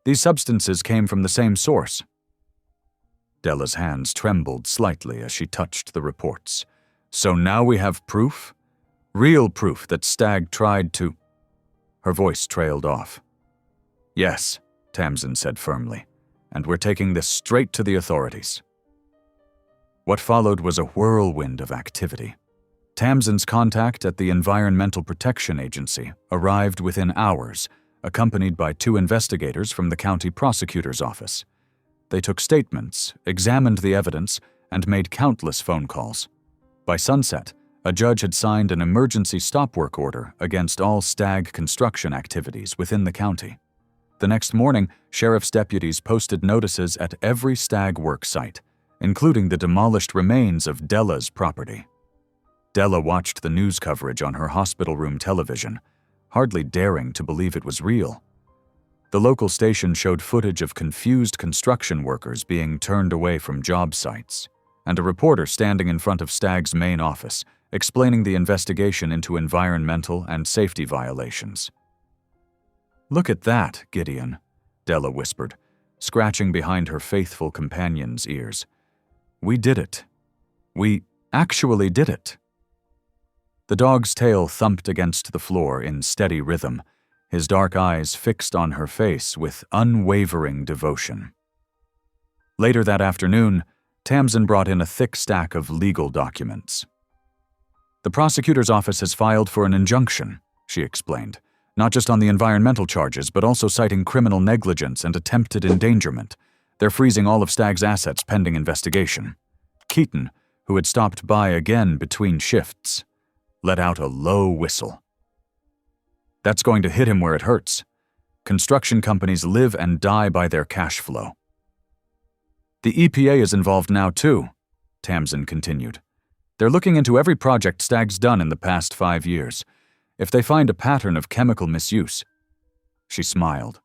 These substances came from the same source. Della's hands trembled slightly as she touched the reports. So now we have proof? Real proof that Stagg tried to... Her voice trailed off. Yes, Tamsin said firmly, and we're taking this straight to the authorities. What followed was a whirlwind of activity. Tamsin's contact at the Environmental Protection Agency arrived within hours, accompanied by 2 investigators from the county prosecutor's office. They took statements, examined the evidence, and made countless phone calls. By sunset, a judge had signed an emergency stop work order against all Stagg construction activities within the county. The next morning, sheriff's deputies posted notices at every Stagg work site, including the demolished remains of Della's property. Della watched the news coverage on her hospital room television, hardly daring to believe it was real. The local station showed footage of confused construction workers being turned away from job sites, and a reporter standing in front of Stagg's main office, explaining the investigation into environmental and safety violations. "Look at that, Gideon," Della whispered, scratching behind her faithful companion's ears. "We did it. We actually did it." The dog's tail thumped against the floor in steady rhythm, his dark eyes fixed on her face with unwavering devotion. Later that afternoon, Tamsin brought in a thick stack of legal documents. "The prosecutor's office has filed for an injunction," she explained, "not just on the environmental charges, but also citing criminal negligence and attempted endangerment. They're freezing all of Stagg's assets pending investigation." Keaton, who had stopped by again between shifts, let out a low whistle. "That's going to hit him where it hurts. Construction companies live and die by their cash flow." "The EPA is involved now too," Tamsin continued. "They're looking into every project Stagg's done in the past 5 years. If they find a pattern of chemical misuse—" She smiled.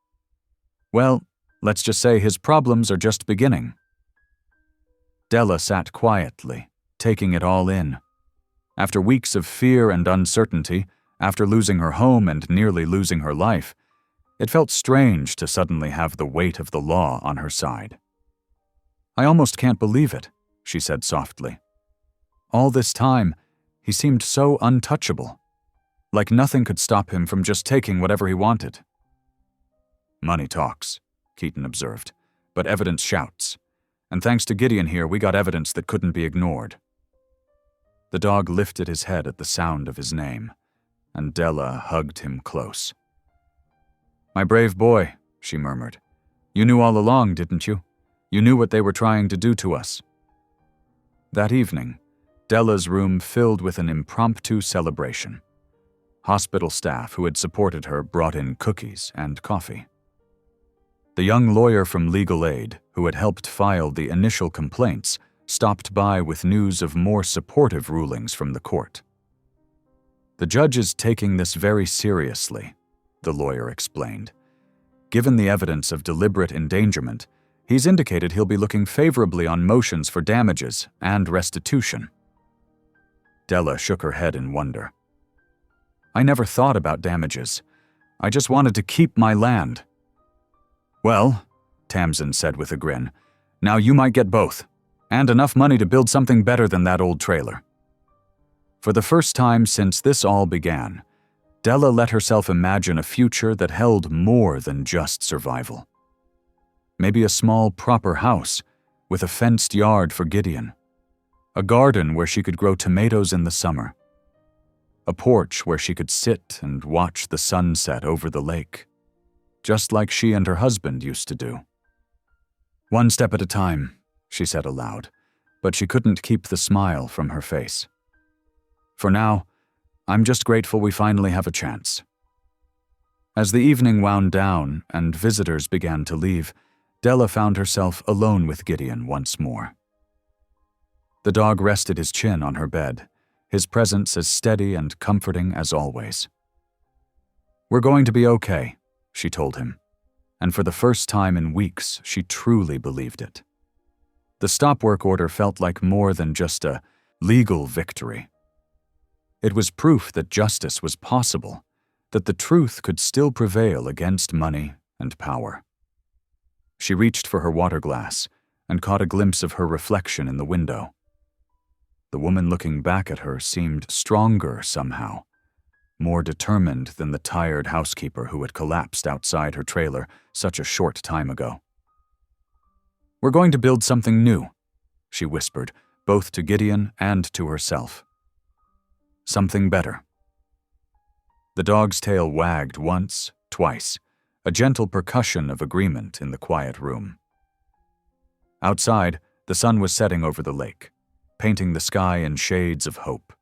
"Well, let's just say his problems are just beginning." Della sat quietly, taking it all in. After weeks of fear and uncertainty, after losing her home and nearly losing her life, it felt strange to suddenly have the weight of the law on her side. "I almost can't believe it," she said softly. "All this time, he seemed so untouchable, like nothing could stop him from just taking whatever he wanted." "Money talks," Keaton observed, "but evidence shouts. And thanks to Gideon here, we got evidence that couldn't be ignored." The dog lifted his head at the sound of his name, and Della hugged him close. "My brave boy," she murmured. "You knew all along, didn't you? You knew what they were trying to do to us." That evening, Della's room filled with an impromptu celebration. Hospital staff who had supported her brought in cookies and coffee. The young lawyer from legal aid, who had helped file the initial complaints, stopped by with news of more supportive rulings from the court. "The judge is taking this very seriously," the lawyer explained. "Given the evidence of deliberate endangerment, he's indicated he'll be looking favorably on motions for damages and restitution." Della shook her head in wonder. "I never thought about damages. I just wanted to keep my land." "Well," Tamsin said with a grin, "now you might get both, and enough money to build something better than that old trailer." For the first time since this all began, Della let herself imagine a future that held more than just survival. Maybe a small, proper house with a fenced yard for Gideon, a garden where she could grow tomatoes in the summer, a porch where she could sit and watch the sunset over the lake, just like she and her husband used to do. "One step at a time," she said aloud, but she couldn't keep the smile from her face. "For now, I'm just grateful we finally have a chance." As the evening wound down and visitors began to leave, Della found herself alone with Gideon once more. The dog rested his chin on her bed, his presence as steady and comforting as always. "We're going to be okay," she told him, and for the first time in weeks, she truly believed it. The stop work order felt like more than just a legal victory. It was proof that justice was possible, that the truth could still prevail against money and power. She reached for her water glass and caught a glimpse of her reflection in the window. The woman looking back at her seemed stronger somehow, more determined than the tired housekeeper who had collapsed outside her trailer such a short time ago. "We're going to build something new," she whispered, both to Gideon and to herself. "Something better." The dog's tail wagged once, twice, a gentle percussion of agreement in the quiet room. Outside, the sun was setting over the lake, painting the sky in shades of hope.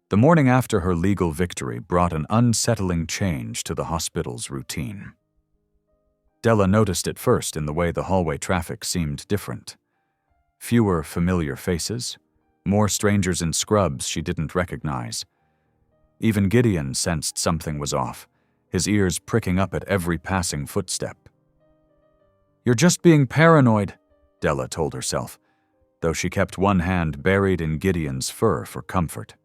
The morning after her legal victory brought an unsettling change to the hospital's routine. Della noticed it first in the way the hallway traffic seemed different. Fewer familiar faces, more strangers in scrubs she didn't recognize. Even Gideon sensed something was off, his ears pricking up at every passing footstep. "You're just being paranoid," Della told herself. though she kept one hand buried in Gideon's fur for comfort.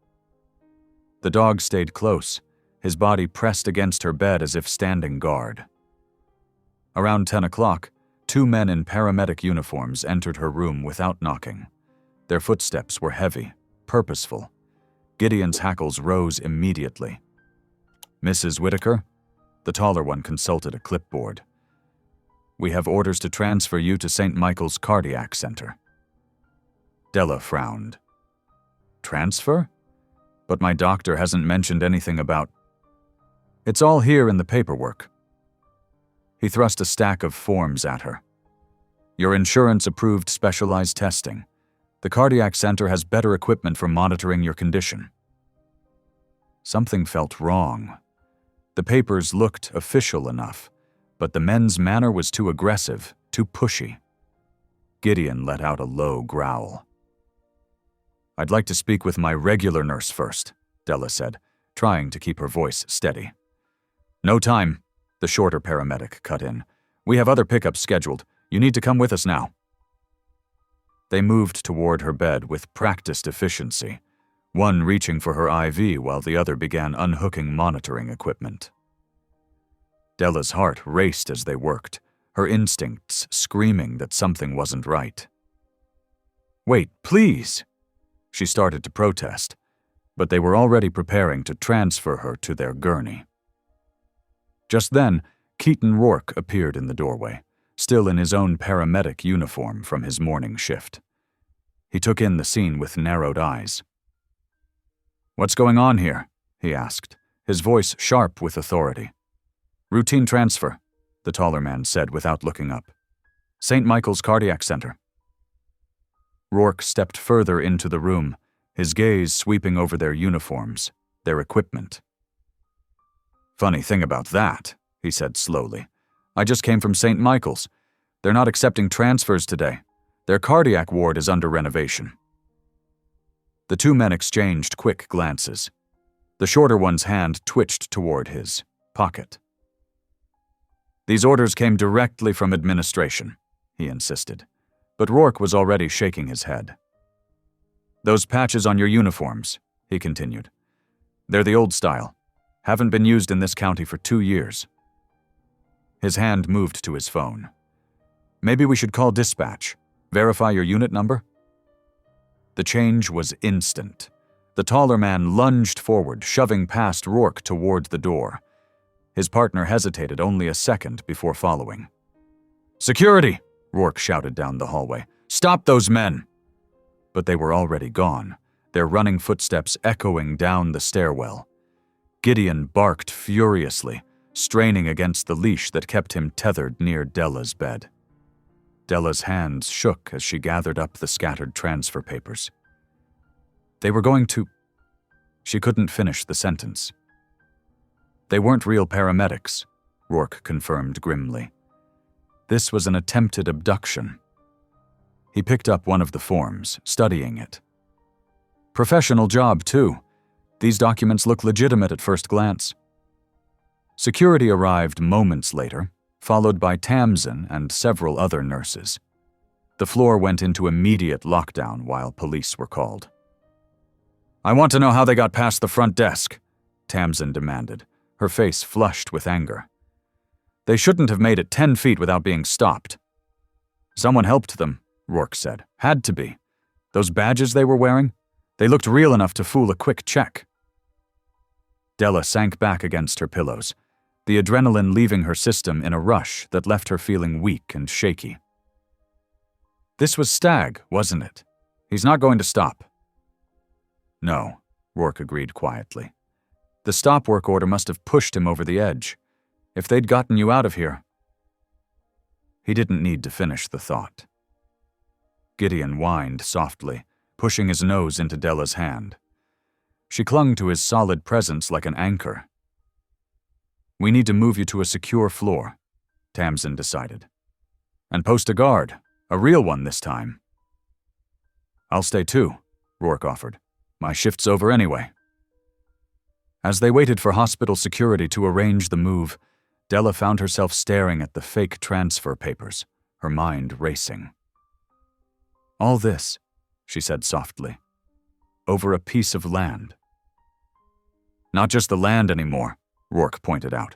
The dog stayed close, his body pressed against her bed as if standing guard. Around 10 o'clock, 2 men in paramedic uniforms entered her room without knocking. Their footsteps were heavy, purposeful. Gideon's hackles rose immediately. "Mrs. Whitaker?" The taller one consulted a clipboard. "We have orders to transfer you to St. Michael's Cardiac Center." Della frowned. "Transfer? But my doctor hasn't mentioned anything about—" "It's all here in the paperwork." He thrust a stack of forms at her. "Your insurance-approved specialized testing. The cardiac center has better equipment for monitoring your condition." Something felt wrong. The papers looked official enough, but the men's manner was too aggressive, too pushy. Gideon let out a low growl. "I'd like to speak with my regular nurse first," Della said, trying to keep her voice steady. "No time," the shorter paramedic cut in. "We have other pickups scheduled. You need to come with us now." They moved toward her bed with practiced efficiency, one reaching for her IV while the other began unhooking monitoring equipment. Della's heart raced as they worked, her instincts screaming that something wasn't right. "Wait, please!" She started to protest, but they were already preparing to transfer her to their gurney. Just then, Keaton Rourke appeared in the doorway, still in his own paramedic uniform from his morning shift. He took in the scene with narrowed eyes. "What's going on here?" he asked, his voice sharp with authority. "Routine transfer," the taller man said without looking up. "St. Michael's Cardiac Center." Rourke stepped further into the room, his gaze sweeping over their uniforms, their equipment. "Funny thing about that," he said slowly. "I just came from St. Michael's. They're not accepting transfers today. Their cardiac ward is under renovation." The 2 men exchanged quick glances. The shorter one's hand twitched toward his pocket. "These orders came directly from administration," he insisted, but Rourke was already shaking his head. "Those patches on your uniforms," he continued. "They're the old style. Haven't been used in this county for 2 years. His hand moved to his phone. "Maybe we should call dispatch. Verify your unit number?" The change was instant. The taller man lunged forward, shoving past Rourke toward the door. His partner hesitated only a second before following. "Security!" Rourke shouted down the hallway. "Stop those men!" But they were already gone, their running footsteps echoing down the stairwell. Gideon barked furiously, straining against the leash that kept him tethered near Della's bed. Della's hands shook as she gathered up the scattered transfer papers. They were going to... She couldn't finish the sentence. "They weren't real paramedics," Rourke confirmed grimly. "This was an attempted abduction." He picked up one of the forms, studying it. "Professional job, too. These documents look legitimate at first glance." Security arrived moments later, followed by Tamsin and several other nurses. The floor went into immediate lockdown while police were called. "I want to know how they got past the front desk," Tamsin demanded, her face flushed with anger. "They shouldn't have made it 10 feet without being stopped." "Someone helped them," Rourke said. "Had to be. Those badges they were wearing? They looked real enough to fool a quick check." Della sank back against her pillows, the adrenaline leaving her system in a rush that left her feeling weak and shaky. "This was Stagg, wasn't it? He's not going to stop." "No," Rourke agreed quietly. "The stop work order must have pushed him over the edge. If they'd gotten you out of here..." He didn't need to finish the thought. Gideon whined softly, pushing his nose into Della's hand. She clung to his solid presence like an anchor. "We need to move you to a secure floor," Tamsin decided. "And post a guard, a real one this time." "I'll stay too," Rourke offered. "My shift's over anyway." As they waited for hospital security to arrange the move, Della found herself staring at the fake transfer papers, her mind racing. All this, she said softly. Over a piece of land. Not just the land anymore, Rourke pointed out.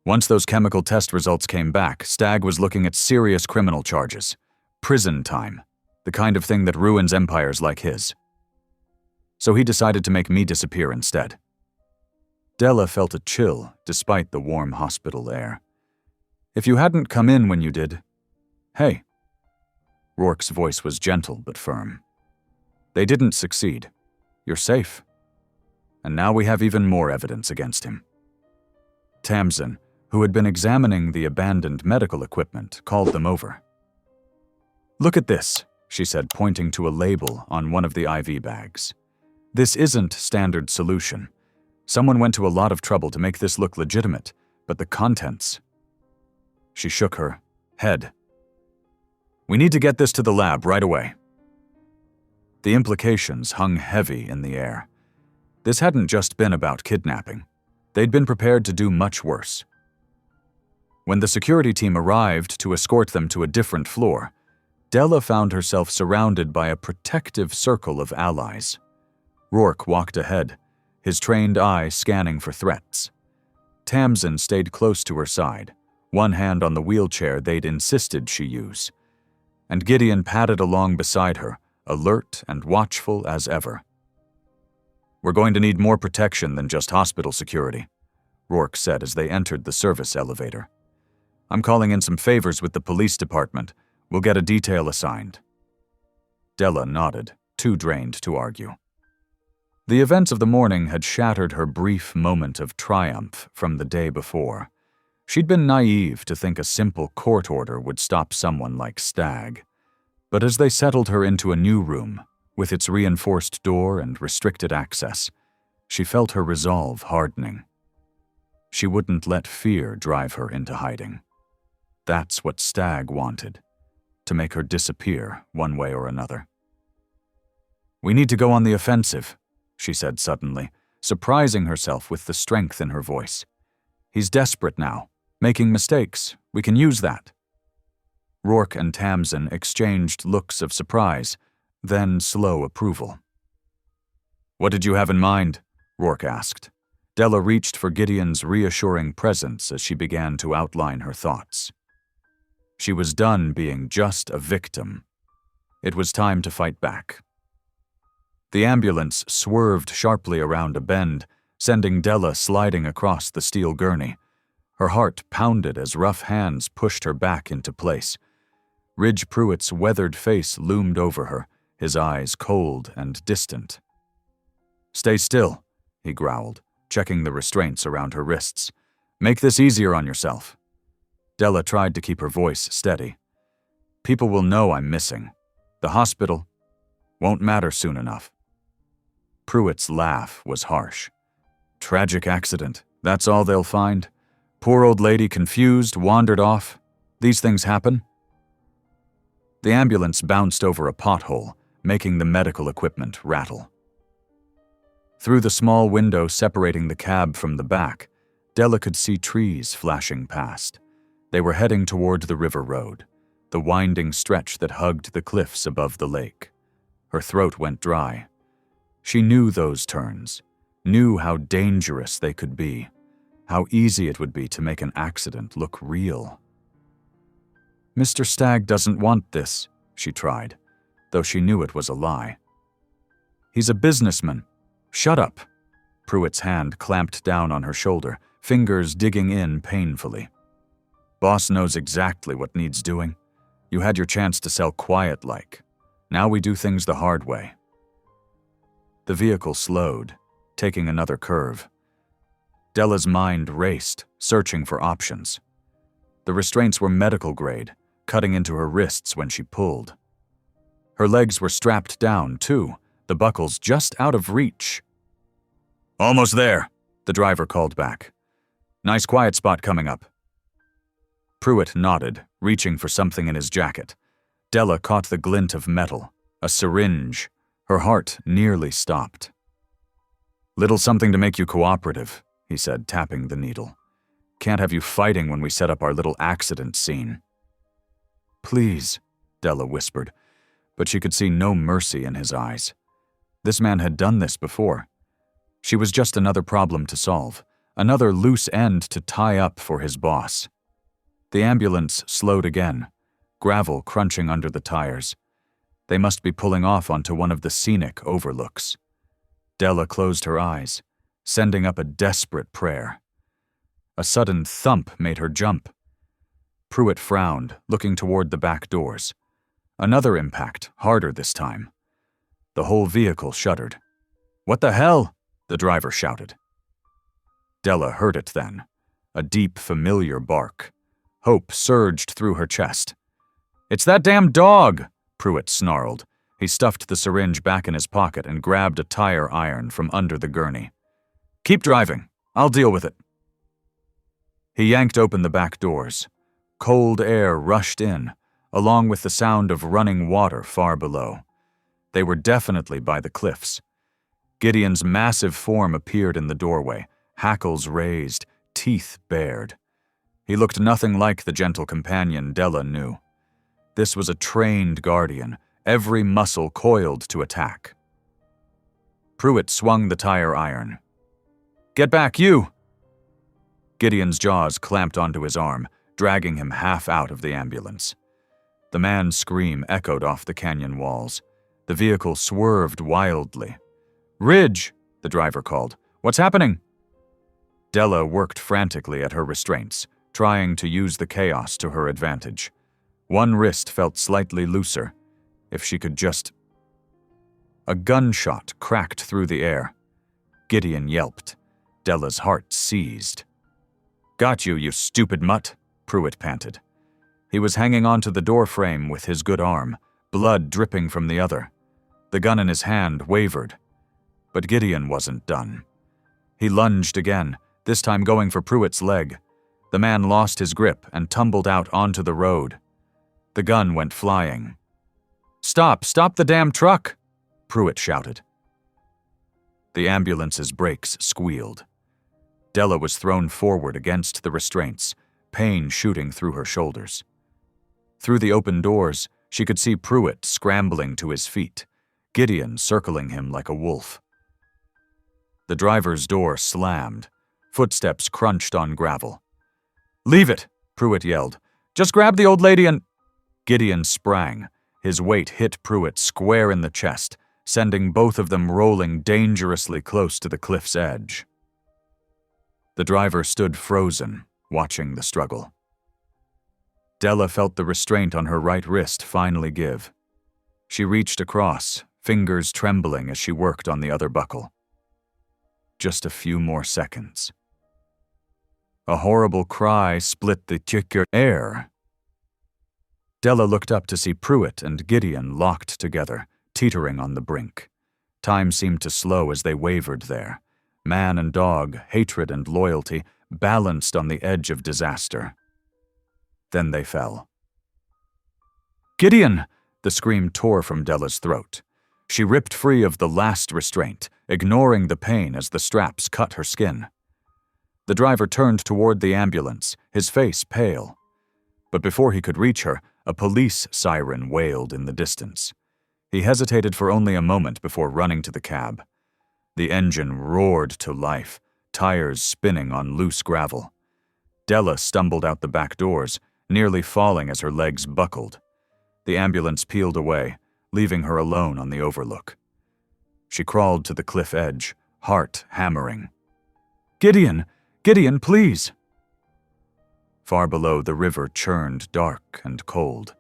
Once those chemical test results came back, Stagg was looking at serious criminal charges. Prison time. The kind of thing that ruins empires like his. So he decided to make me disappear instead. Della felt a chill despite the warm hospital air. If you hadn't come in when you did... Hey. Rourke's voice was gentle but firm. They didn't succeed. You're safe. And now we have even more evidence against him. Tamsin, who had been examining the abandoned medical equipment, called them over. Look at this, she said, pointing to a label on one of the IV bags. This isn't standard solution. Someone went to a lot of trouble to make this look legitimate, but the contents... She shook her head. We need to get this to the lab right away. The implications hung heavy in the air. This hadn't just been about kidnapping. They'd been prepared to do much worse. When the security team arrived to escort them to a different floor, Della found herself surrounded by a protective circle of allies. Rourke walked ahead, his trained eye scanning for threats. Tamsin stayed close to her side, one hand on the wheelchair they'd insisted she use. And Gideon padded along beside her, alert and watchful as ever. We're going to need more protection than just hospital security, Rourke said as they entered the service elevator. I'm calling in some favors with the police department. We'll get a detail assigned. Della nodded, too drained to argue. The events of the morning had shattered her brief moment of triumph from the day before. She'd been naive to think a simple court order would stop someone like Stagg. But as they settled her into a new room, with its reinforced door and restricted access, she felt her resolve hardening. She wouldn't let fear drive her into hiding. That's what Stagg wanted, to make her disappear one way or another. We need to go on the offensive, she said suddenly, surprising herself with the strength in her voice. He's desperate now, making mistakes. We can use that. Rourke and Tamsin exchanged looks of surprise, then slow approval. What did you have in mind? Rourke asked. Della reached for Gideon's reassuring presence as she began to outline her thoughts. She was done being just a victim. It was time to fight back. The ambulance swerved sharply around a bend, sending Della sliding across the steel gurney. Her heart pounded as rough hands pushed her back into place. Ridge Pruitt's weathered face loomed over her, his eyes cold and distant. Stay still, he growled, checking the restraints around her wrists. Make this easier on yourself. Della tried to keep her voice steady. People will know I'm missing. The hospital won't matter soon enough. Pruitt's laugh was harsh. Tragic accident, that's all they'll find? Poor old lady confused, wandered off. These things happen? The ambulance bounced over a pothole, making the medical equipment rattle. Through the small window separating the cab from the back, Della could see trees flashing past. They were heading toward the river road, the winding stretch that hugged the cliffs above the lake. Her throat went dry. She knew those turns, knew how dangerous they could be, how easy it would be to make an accident look real. Mr. Stagg doesn't want this, she tried, though she knew it was a lie. He's a businessman. Shut up. Pruitt's hand clamped down on her shoulder, fingers digging in painfully. Boss knows exactly what needs doing. You had your chance to sell quiet-like. Now we do things the hard way. The vehicle slowed, taking another curve. Della's mind raced, searching for options. The restraints were medical grade, cutting into her wrists when she pulled. Her legs were strapped down, too, the buckles just out of reach. Almost there, the driver called back. Nice quiet spot coming up. Pruitt nodded, reaching for something in his jacket. Della caught the glint of metal, a syringe. Her heart nearly stopped. Little something to make you cooperative, he said, tapping the needle. Can't have you fighting when we set up our little accident scene. Please, Della whispered, but she could see no mercy in his eyes. This man had done this before. She was just another problem to solve, another loose end to tie up for his boss. The ambulance slowed again, gravel crunching under the tires. They must be pulling off onto one of the scenic overlooks. Della closed her eyes, sending up a desperate prayer. A sudden thump made her jump. Pruitt frowned, looking toward the back doors. Another impact, harder this time. The whole vehicle shuddered. "What the hell?" the driver shouted. Della heard it then, a deep, familiar bark. Hope surged through her chest. "It's that damn dog!" Pruitt snarled. He stuffed the syringe back in his pocket and grabbed a tire iron from under the gurney. "Keep driving. I'll deal with it." He yanked open the back doors. Cold air rushed in, along with the sound of running water far below. They were definitely by the cliffs. Gideon's massive form appeared in the doorway, hackles raised, teeth bared. He looked nothing like the gentle companion Della knew. This was a trained guardian, every muscle coiled to attack. Pruitt swung the tire iron. "Get back, you!" Gideon's jaws clamped onto his arm, dragging him half out of the ambulance. The man's scream echoed off the canyon walls. The vehicle swerved wildly. "Ridge!" the driver called. "What's happening?" Della worked frantically at her restraints, trying to use the chaos to her advantage. One wrist felt slightly looser. If she could just... A gunshot cracked through the air. Gideon yelped. Della's heart seized. "Got you, you stupid mutt," Pruitt panted. He was hanging onto the door frame with his good arm, blood dripping from the other. The gun in his hand wavered. But Gideon wasn't done. He lunged again, this time going for Pruitt's leg. The man lost his grip and tumbled out onto the road. The gun went flying. Stop the damn truck!" Pruitt shouted. The ambulance's brakes squealed. Della was thrown forward against the restraints, pain shooting through her shoulders. Through the open doors, she could see Pruitt scrambling to his feet, Gideon circling him like a wolf. The driver's door slammed. Footsteps crunched on gravel. "Leave it!" Pruitt yelled. "Just grab the old lady and—" Gideon sprang. His weight hit Pruitt square in the chest, sending both of them rolling dangerously close to the cliff's edge. The driver stood frozen, watching the struggle. Della felt the restraint on her right wrist finally give. She reached across, fingers trembling as she worked on the other buckle. Just a few more seconds. A horrible cry split the thicker air. Della looked up to see Pruitt and Gideon locked together, teetering on the brink. Time seemed to slow as they wavered there. Man and dog, hatred and loyalty, balanced on the edge of disaster. Then they fell. "Gideon!" The scream tore from Della's throat. She ripped free of the last restraint, ignoring the pain as the straps cut her skin. The driver turned toward the ambulance, his face pale. But before he could reach her, a police siren wailed in the distance. He hesitated for only a moment before running to the cab. The engine roared to life, tires spinning on loose gravel. Della stumbled out the back doors, nearly falling as her legs buckled. The ambulance peeled away, leaving her alone on the overlook. She crawled to the cliff edge, heart hammering. "Gideon! Gideon, please!" Far below, the river churned dark and cold.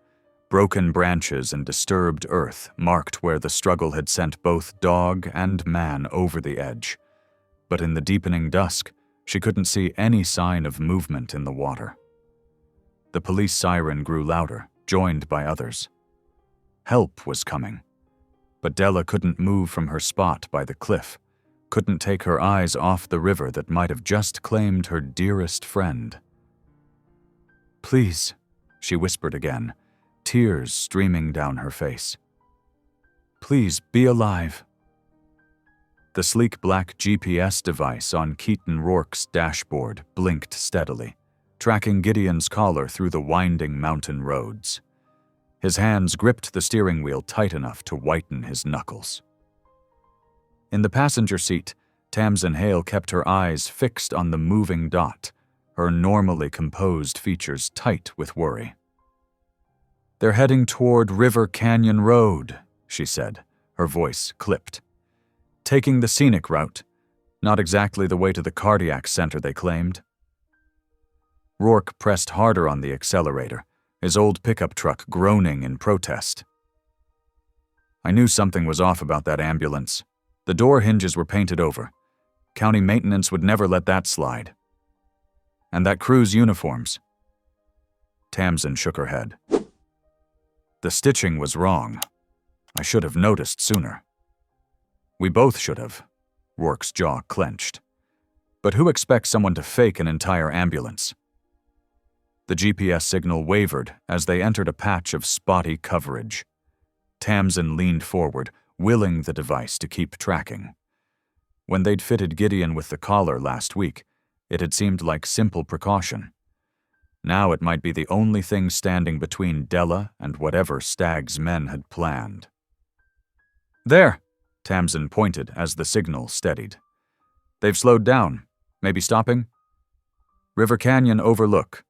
Broken branches and disturbed earth marked where the struggle had sent both dog and man over the edge. But in the deepening dusk, she couldn't see any sign of movement in the water. The police siren grew louder, joined by others. Help was coming. But Della couldn't move from her spot by the cliff, couldn't take her eyes off the river that might have just claimed her dearest friend. "Please," she whispered again, tears streaming down her face. "Please be alive." The sleek black GPS device on Keaton Rourke's dashboard blinked steadily, tracking Gideon's collar through the winding mountain roads. His hands gripped the steering wheel tight enough to whiten his knuckles. In the passenger seat, Tamsin Hale kept her eyes fixed on the moving dot, her normally composed features tight with worry. "They're heading toward River Canyon Road," she said, her voice clipped. "Taking the scenic route, not exactly the way to the cardiac center they claimed." Rourke pressed harder on the accelerator, his old pickup truck groaning in protest. "I knew something was off about that ambulance. The door hinges were painted over. County maintenance would never let that slide. And that crew's uniforms." Tamsin shook her head. "The stitching was wrong. I should have noticed sooner." "We both should have." Rourke's jaw clenched. "But who expects someone to fake an entire ambulance?" The GPS signal wavered as they entered a patch of spotty coverage. Tamsin leaned forward, willing the device to keep tracking. When they'd fitted Gideon with the collar last week, it had seemed like simple precaution. Now it might be the only thing standing between Della and whatever Stagg's men had planned. "There," Tamsin pointed as the signal steadied. "They've slowed down. Maybe stopping?" "River Canyon Overlook."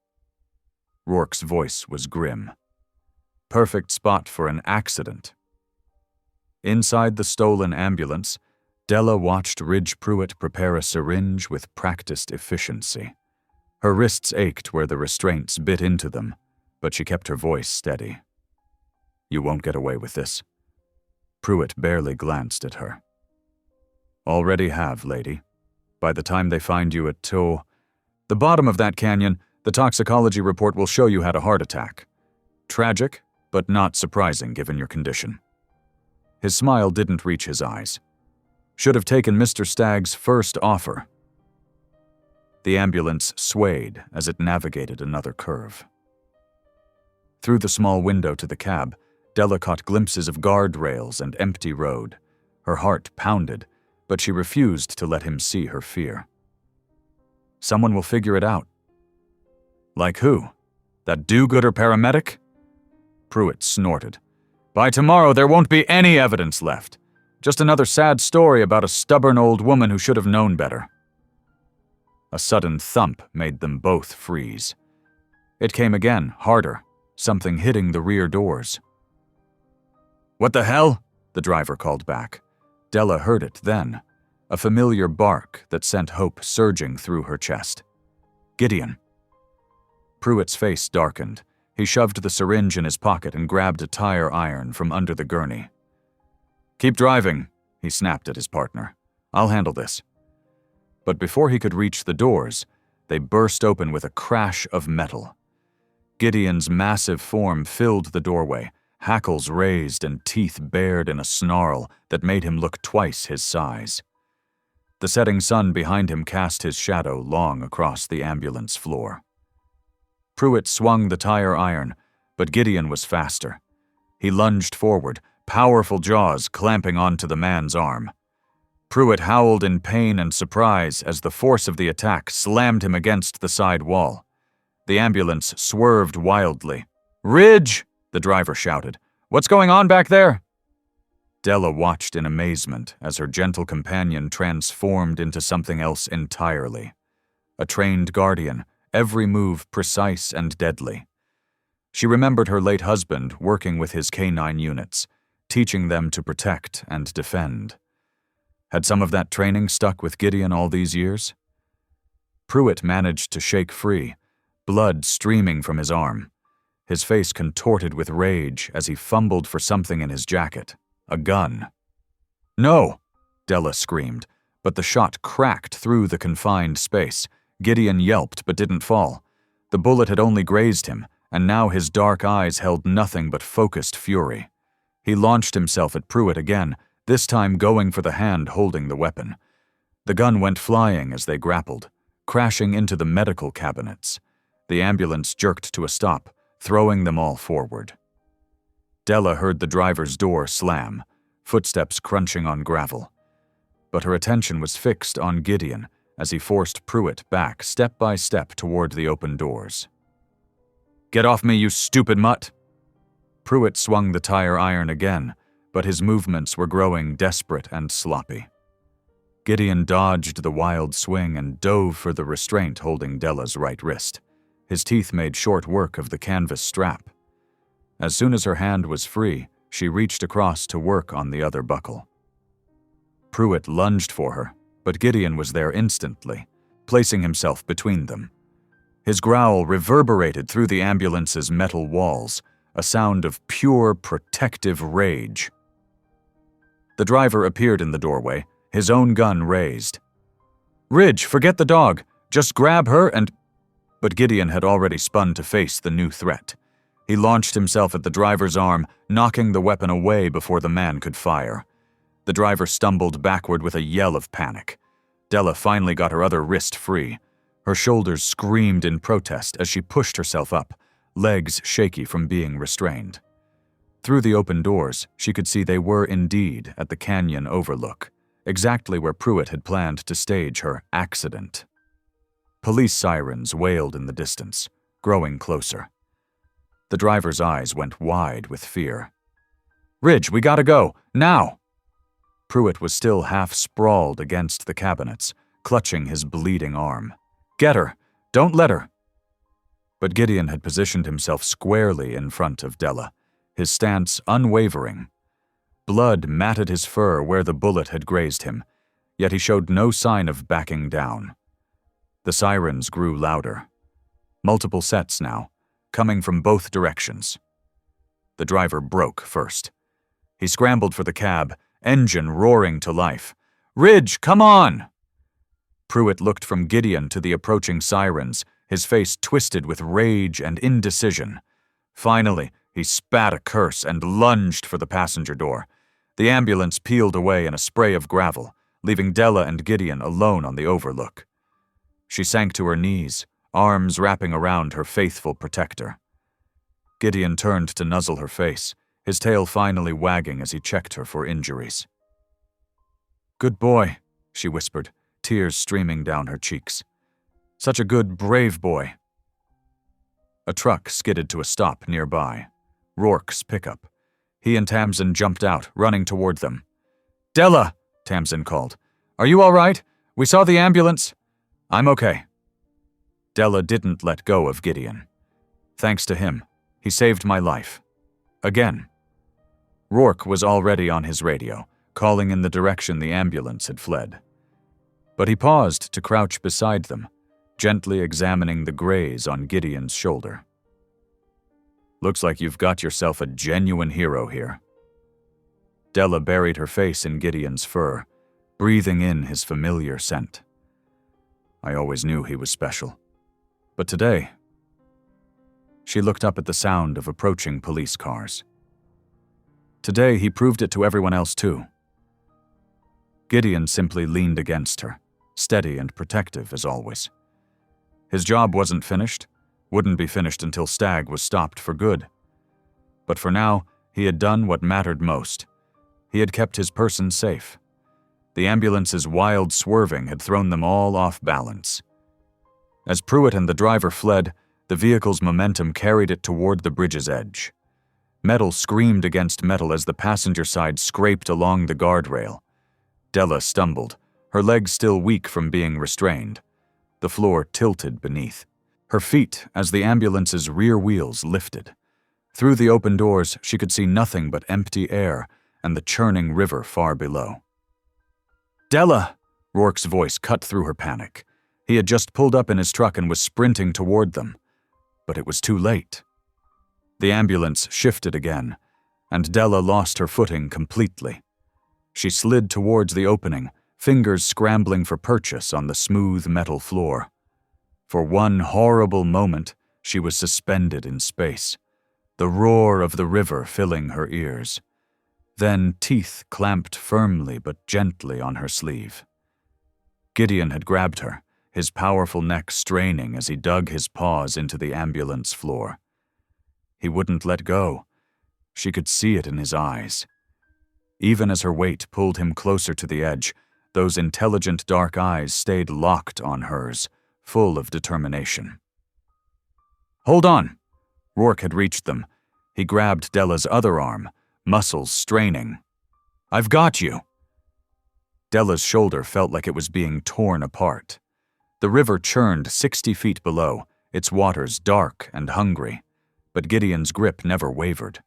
Rourke's voice was grim. "Perfect spot for an accident." Inside the stolen ambulance, Della watched Ridge Pruitt prepare a syringe with practiced efficiency. Her wrists ached where the restraints bit into them, but she kept her voice steady. "You won't get away with this." Pruitt barely glanced at her. "Already have, lady. By the time they find you at the bottom of that canyon, the toxicology report will show you had a heart attack. Tragic, but not surprising given your condition." His smile didn't reach his eyes. "Should have taken Mr. Stagg's first offer." The ambulance swayed as it navigated another curve. Through the small window to the cab, Della caught glimpses of guardrails and empty road. Her heart pounded, but she refused to let him see her fear. "Someone will figure it out." "Like who? That do-gooder paramedic?" Pruitt snorted. "By tomorrow there won't be any evidence left. Just another sad story about a stubborn old woman who should have known better." A sudden thump made them both freeze. It came again, harder, something hitting the rear doors. "What the hell?" the driver called back. Della heard it then, a familiar bark that sent hope surging through her chest. "Gideon." Pruitt's face darkened. He shoved the syringe in his pocket and grabbed a tire iron from under the gurney. "Keep driving," he snapped at his partner. "I'll handle this." But before he could reach the doors, they burst open with a crash of metal. Gideon's massive form filled the doorway, hackles raised and teeth bared in a snarl that made him look twice his size. The setting sun behind him cast his shadow long across the ambulance floor. Pruitt swung the tire iron, but Gideon was faster. He lunged forward, powerful jaws clamping onto the man's arm. Pruitt howled in pain and surprise as the force of the attack slammed him against the side wall. The ambulance swerved wildly. "Ridge!" the driver shouted. "What's going on back there?" Della watched in amazement as her gentle companion transformed into something else entirely. A trained guardian, every move precise and deadly. She remembered her late husband working with his canine units, teaching them to protect and defend. Had some of that training stuck with Gideon all these years? Pruitt managed to shake free, blood streaming from his arm. His face contorted with rage as he fumbled for something in his jacket. A gun. "No!" Della screamed, but the shot cracked through the confined space. Gideon yelped but didn't fall. The bullet had only grazed him, and now his dark eyes held nothing but focused fury. He launched himself at Pruitt again, this time going for the hand holding the weapon. The gun went flying as they grappled, crashing into the medical cabinets. The ambulance jerked to a stop, throwing them all forward. Della heard the driver's door slam, footsteps crunching on gravel. But her attention was fixed on Gideon as he forced Pruitt back step by step toward the open doors. "Get off me, you stupid mutt!" Pruitt swung the tire iron again, but his movements were growing desperate and sloppy. Gideon dodged the wild swing and dove for the restraint holding Della's right wrist. His teeth made short work of the canvas strap. As soon as her hand was free, she reached across to work on the other buckle. Pruitt lunged for her, but Gideon was there instantly, placing himself between them. His growl reverberated through the ambulance's metal walls, a sound of pure, protective rage. The driver appeared in the doorway, his own gun raised. "Ridge, forget the dog. Just grab her and—" But Gideon had already spun to face the new threat. He launched himself at the driver's arm, knocking the weapon away before the man could fire. The driver stumbled backward with a yell of panic. Della finally got her other wrist free. Her shoulders screamed in protest as she pushed herself up, legs shaky from being restrained. Through the open doors, she could see they were indeed at the canyon overlook, exactly where Pruitt had planned to stage her accident. Police sirens wailed in the distance, growing closer. The driver's eyes went wide with fear. "Ridge, we gotta go, now!" Pruitt was still half sprawled against the cabinets, clutching his bleeding arm. "Get her! Don't let her!" But Gideon had positioned himself squarely in front of Della, his stance unwavering. Blood matted his fur where the bullet had grazed him, yet he showed no sign of backing down. The sirens grew louder. Multiple sets now, coming from both directions. The driver broke first. He scrambled for the cab, engine roaring to life. "Ridge, come on!" Pruitt looked from Gideon to the approaching sirens, his face twisted with rage and indecision. Finally, he spat a curse and lunged for the passenger door. The ambulance peeled away in a spray of gravel, leaving Della and Gideon alone on the overlook. She sank to her knees, arms wrapping around her faithful protector. Gideon turned to nuzzle her face, his tail finally wagging as he checked her for injuries. "Good boy," she whispered, tears streaming down her cheeks. "Such a good, brave boy." A truck skidded to a stop nearby. Rourke's pickup. He and Tamsin jumped out, running toward them. "Della!" Tamsin called. "Are you all right? We saw the ambulance." "I'm okay." Della didn't let go of Gideon. Thanks to him, he saved my life. Again. Rourke was already on his radio, calling in the direction the ambulance had fled. But he paused to crouch beside them, gently examining the graze on Gideon's shoulder. "Looks like you've got yourself a genuine hero here." Della buried her face in Gideon's fur, breathing in his familiar scent. "I always knew he was special. But today..." She looked up at the sound of approaching police cars. "Today he proved it to everyone else too." Gideon simply leaned against her, steady and protective as always. His job wasn't finished, wouldn't be finished until Stagg was stopped for good. But for now, he had done what mattered most. He had kept his person safe. The ambulance's wild swerving had thrown them all off balance. As Pruitt and the driver fled, the vehicle's momentum carried it toward the bridge's edge. Metal screamed against metal as the passenger side scraped along the guardrail. Della stumbled, her legs still weak from being restrained. The floor tilted beneath. Her feet as the ambulance's rear wheels lifted. Through the open doors, she could see nothing but empty air and the churning river far below. "Della!" Rourke's voice cut through her panic. He had just pulled up in his truck and was sprinting toward them. But it was too late. The ambulance shifted again, and Della lost her footing completely. She slid towards the opening, fingers scrambling for purchase on the smooth metal floor. For one horrible moment, she was suspended in space, the roar of the river filling her ears. Then teeth clamped firmly but gently on her sleeve. Gideon had grabbed her, his powerful neck straining as he dug his paws into the ambulance floor. He wouldn't let go. She could see it in his eyes. Even as her weight pulled him closer to the edge, those intelligent dark eyes stayed locked on hers, full of determination. "Hold on!" Rourke had reached them. He grabbed Della's other arm, muscles straining. "I've got you!" Della's shoulder felt like it was being torn apart. The river churned 60 feet below, its waters dark and hungry, but Gideon's grip never wavered.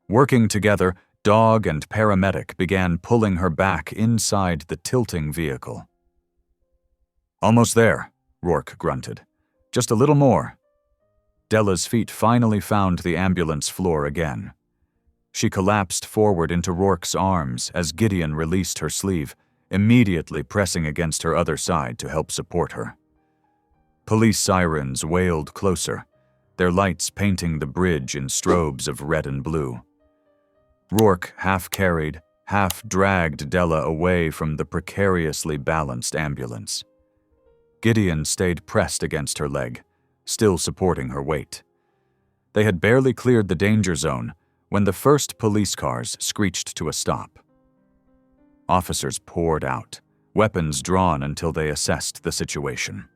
Working together, dog and paramedic began pulling her back inside the tilting vehicle. "Almost there," Rourke grunted. "Just a little more." Della's feet finally found the ambulance floor again. She collapsed forward into Rourke's arms as Gideon released her sleeve, immediately pressing against her other side to help support her. Police sirens wailed closer, their lights painting the bridge in strobes of red and blue. Rourke half-carried, half-dragged Della away from the precariously balanced ambulance. Gideon stayed pressed against her leg, still supporting her weight. They had barely cleared the danger zone when the first police cars screeched to a stop. Officers poured out, weapons drawn until they assessed the situation.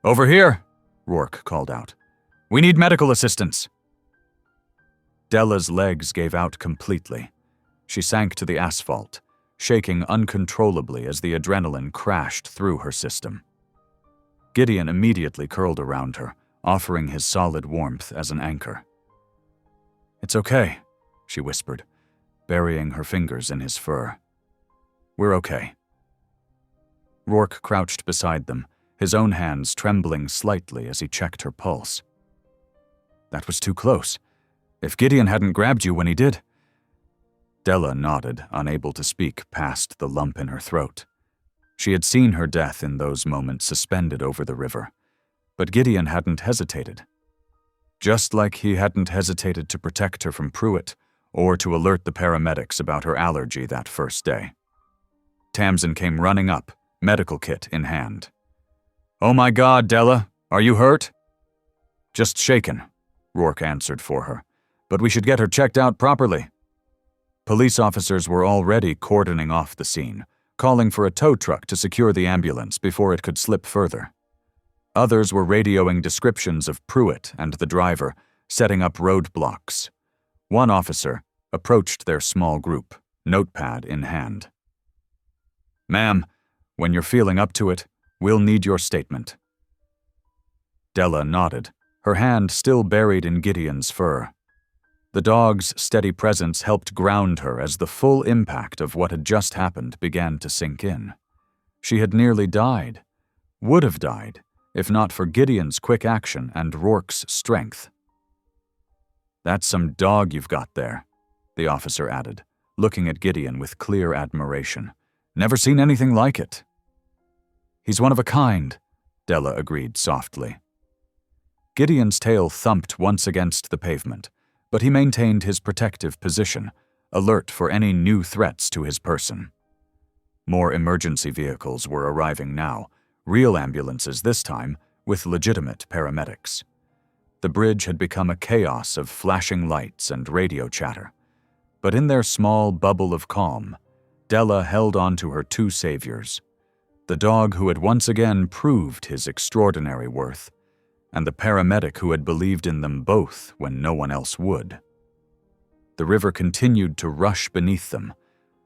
"Over here," Rourke called out. "We need medical assistance." Della's legs gave out completely. She sank to the asphalt, shaking uncontrollably as the adrenaline crashed through her system. Gideon immediately curled around her, offering his solid warmth as an anchor. "It's okay," she whispered, burying her fingers in his fur. "We're okay." Rourke crouched beside them, his own hands trembling slightly as he checked her pulse. "That was too close. If Gideon hadn't grabbed you when he did..." Della nodded, unable to speak past the lump in her throat. She had seen her death in those moments suspended over the river, but Gideon hadn't hesitated. Just like he hadn't hesitated to protect her from Pruitt or to alert the paramedics about her allergy that first day. Tamsin came running up, medical kit in hand. "Oh my God, Della, are you hurt?" "Just shaken," Rourke answered for her, "but we should get her checked out properly." Police officers were already cordoning off the scene, calling for a tow truck to secure the ambulance before it could slip further. Others were radioing descriptions of Pruitt and the driver, setting up roadblocks. One officer approached their small group, notepad in hand. "Ma'am, when you're feeling up to it, we'll need your statement." Della nodded, her hand still buried in Gideon's fur. The dog's steady presence helped ground her as the full impact of what had just happened began to sink in. She had nearly died, would have died, if not for Gideon's quick action and Rourke's strength. "That's some dog you've got there," the officer added, looking at Gideon with clear admiration. "Never seen anything like it." "He's one of a kind," Della agreed softly. Gideon's tail thumped once against the pavement, but he maintained his protective position, alert for any new threats to his person. More emergency vehicles were arriving now, real ambulances this time, with legitimate paramedics. The bridge had become a chaos of flashing lights and radio chatter, but in their small bubble of calm, Della held on to her two saviors, the dog who had once again proved his extraordinary worth, and the paramedic who had believed in them both when no one else would. The river continued to rush beneath them,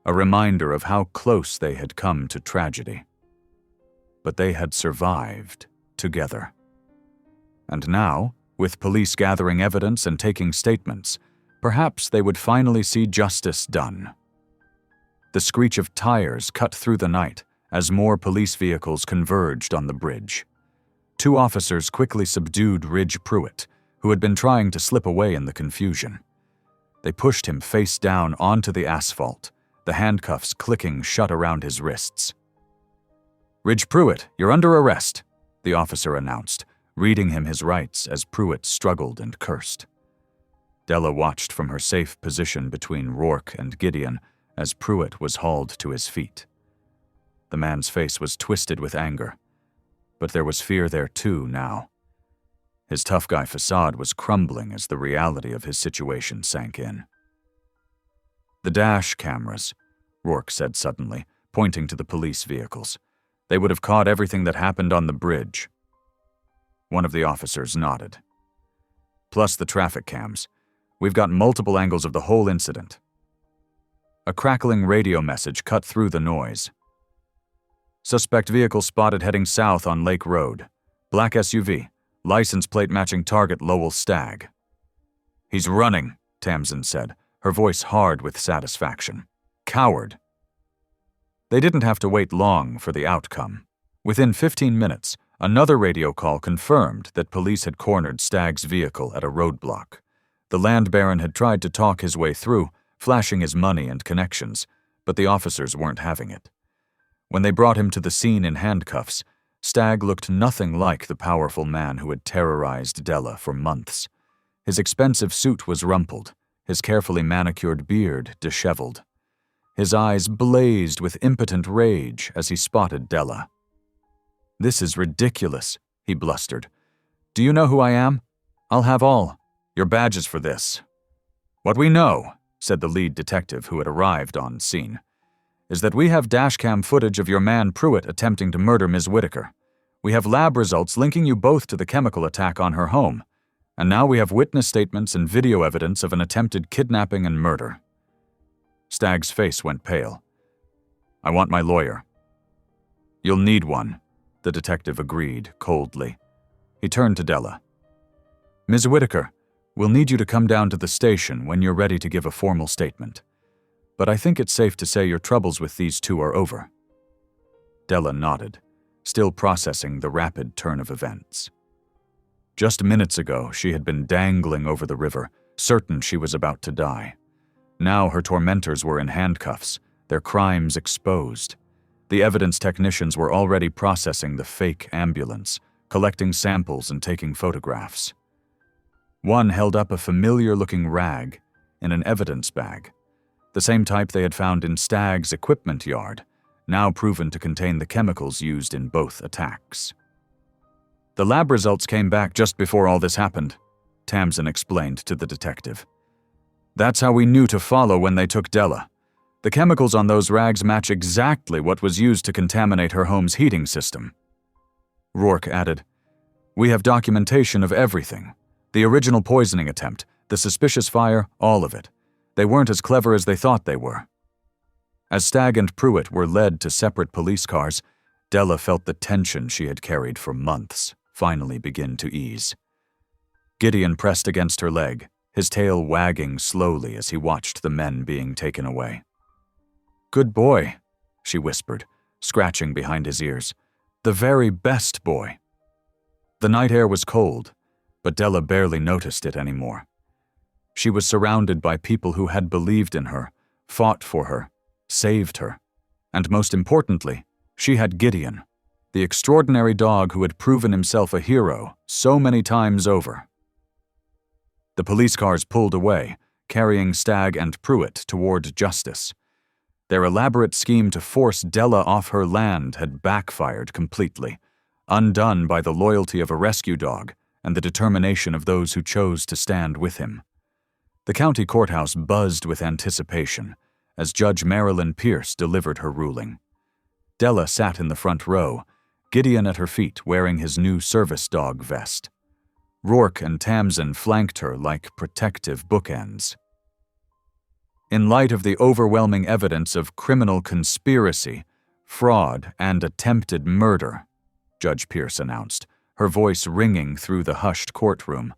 a reminder of how close they had come to tragedy. But they had survived together. And now, with police gathering evidence and taking statements, perhaps they would finally see justice done. The screech of tires cut through the night as more police vehicles converged on the bridge. Two officers quickly subdued Ridge Pruitt, who had been trying to slip away in the confusion. They pushed him face down onto the asphalt, the handcuffs clicking shut around his wrists. "Ridge Pruitt, you're under arrest," the officer announced, reading him his rights as Pruitt struggled and cursed. Della watched from her safe position between Rourke and Gideon as Pruitt was hauled to his feet. The man's face was twisted with anger, but there was fear there too now. His tough guy facade was crumbling as the reality of his situation sank in. "The dash cameras," Rourke said suddenly, pointing to the police vehicles. "They would have caught everything that happened on the bridge." One of the officers nodded. "Plus the traffic cams. We've got multiple angles of the whole incident." A crackling radio message cut through the noise. "Suspect vehicle spotted heading south on Lake Road. Black SUV. License plate matching target Lowell Stagg." "He's running," Tamsin said, her voice hard with satisfaction. "Coward." They didn't have to wait long for the outcome. Within 15 minutes, another radio call confirmed that police had cornered Stagg's vehicle at a roadblock. The land baron had tried to talk his way through, flashing his money and connections, but the officers weren't having it. When they brought him to the scene in handcuffs, Stagg looked nothing like the powerful man who had terrorized Della for months. His expensive suit was rumpled, his carefully manicured beard disheveled. His eyes blazed with impotent rage as he spotted Della. "This is ridiculous," he blustered. "Do you know who I am? I'll have all your badges for this." "What we know," said the lead detective who had arrived on scene, "is that we have dashcam footage of your man Pruitt attempting to murder Ms. Whitaker. We have lab results linking you both to the chemical attack on her home. And now we have witness statements and video evidence of an attempted kidnapping and murder." Stagg's face went pale. "I want my lawyer." "You'll need one," the detective agreed coldly. He turned to Della. "Ms. Whitaker, we'll need you to come down to the station when you're ready to give a formal statement. But I think it's safe to say your troubles with these two are over." Della nodded, still processing the rapid turn of events. Just minutes ago, she had been dangling over the river, certain she was about to die. Now her tormentors were in handcuffs, their crimes exposed. The evidence technicians were already processing the fake ambulance, collecting samples and taking photographs. One held up a familiar-looking rag in an evidence bag, the same type they had found in Stagg's equipment yard, now proven to contain the chemicals used in both attacks. "The lab results came back just before all this happened," Tamsin explained to the detective. "That's how we knew to follow when they took Della. The chemicals on those rags match exactly what was used to contaminate her home's heating system." Rourke added, "We have documentation of everything. The original poisoning attempt, the suspicious fire, all of it. They weren't as clever as they thought they were." As Stagg and Pruitt were led to separate police cars, Della felt the tension she had carried for months finally begin to ease. Gideon pressed against her leg, his tail wagging slowly as he watched the men being taken away. "Good boy," she whispered, scratching behind his ears. "The very best boy." The night air was cold, but Della barely noticed it anymore. She was surrounded by people who had believed in her, fought for her, saved her, and most importantly, she had Gideon, the extraordinary dog who had proven himself a hero so many times over. The police cars pulled away, carrying Stagg and Pruitt toward justice. Their elaborate scheme to force Della off her land had backfired completely, undone by the loyalty of a rescue dog and the determination of those who chose to stand with him. The county courthouse buzzed with anticipation as Judge Marilyn Pierce delivered her ruling. Della sat in the front row, Gideon at her feet wearing his new service dog vest. Rourke and Tamsin flanked her like protective bookends. "In light of the overwhelming evidence of criminal conspiracy, fraud, and attempted murder," Judge Pierce announced, her voice ringing through the hushed courtroom,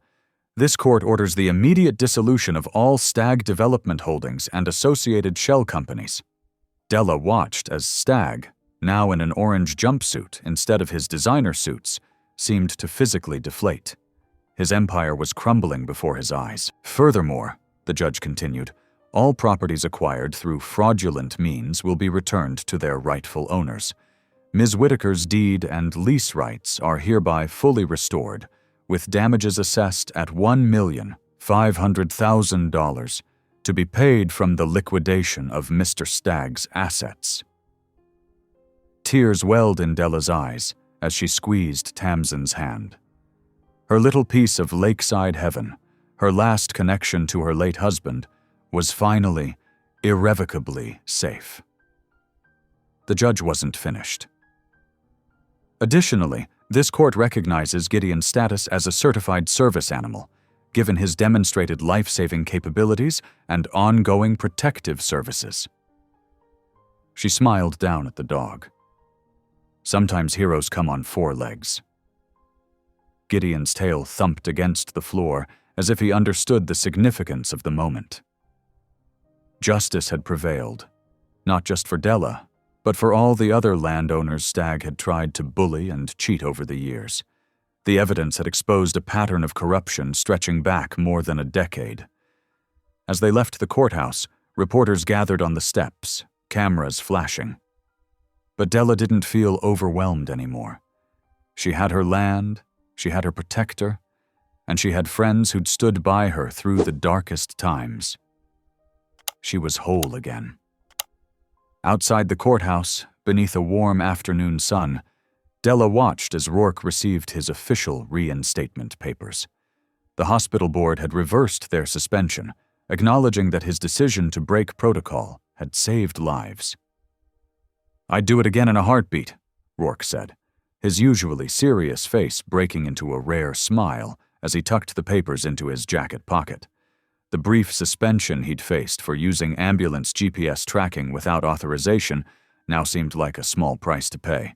"this court orders the immediate dissolution of all Stagg Development Holdings and associated shell companies." Della watched as Stagg, now in an orange jumpsuit instead of his designer suits, seemed to physically deflate. His empire was crumbling before his eyes. "Furthermore," the judge continued, "all properties acquired through fraudulent means will be returned to their rightful owners. Ms. Whitaker's deed and lease rights are hereby fully restored, with damages assessed at $1,500,000 to be paid from the liquidation of Mr. Stagg's assets." Tears welled in Della's eyes as she squeezed Tamsin's hand. Her little piece of lakeside heaven, her last connection to her late husband, was finally, irrevocably safe. The judge wasn't finished. Additionally, this court recognizes Gideon's status as a certified service animal. given his demonstrated life-saving capabilities and ongoing protective services. She smiled down at the dog. Sometimes heroes come on 4 legs. Gideon's tail thumped against the floor as if he understood the significance of the moment. Justice had prevailed, not just for Della, but for all the other landowners Stagg had tried to bully and cheat over the years. The evidence had exposed a pattern of corruption stretching back more than a decade. As they left the courthouse, reporters gathered on the steps, cameras flashing. But Della didn't feel overwhelmed anymore. She had her land, she had her protector, and she had friends who'd stood by her through the darkest times. She was whole again. Outside the courthouse, beneath a warm afternoon sun, Della watched as Rourke received his official reinstatement papers. The hospital board had reversed their suspension, acknowledging that his decision to break protocol had saved lives. "I'd do it again in a heartbeat," Rourke said, his usually serious face breaking into a rare smile as he tucked the papers into his jacket pocket. The brief suspension he'd faced for using ambulance GPS tracking without authorization now seemed like a small price to pay.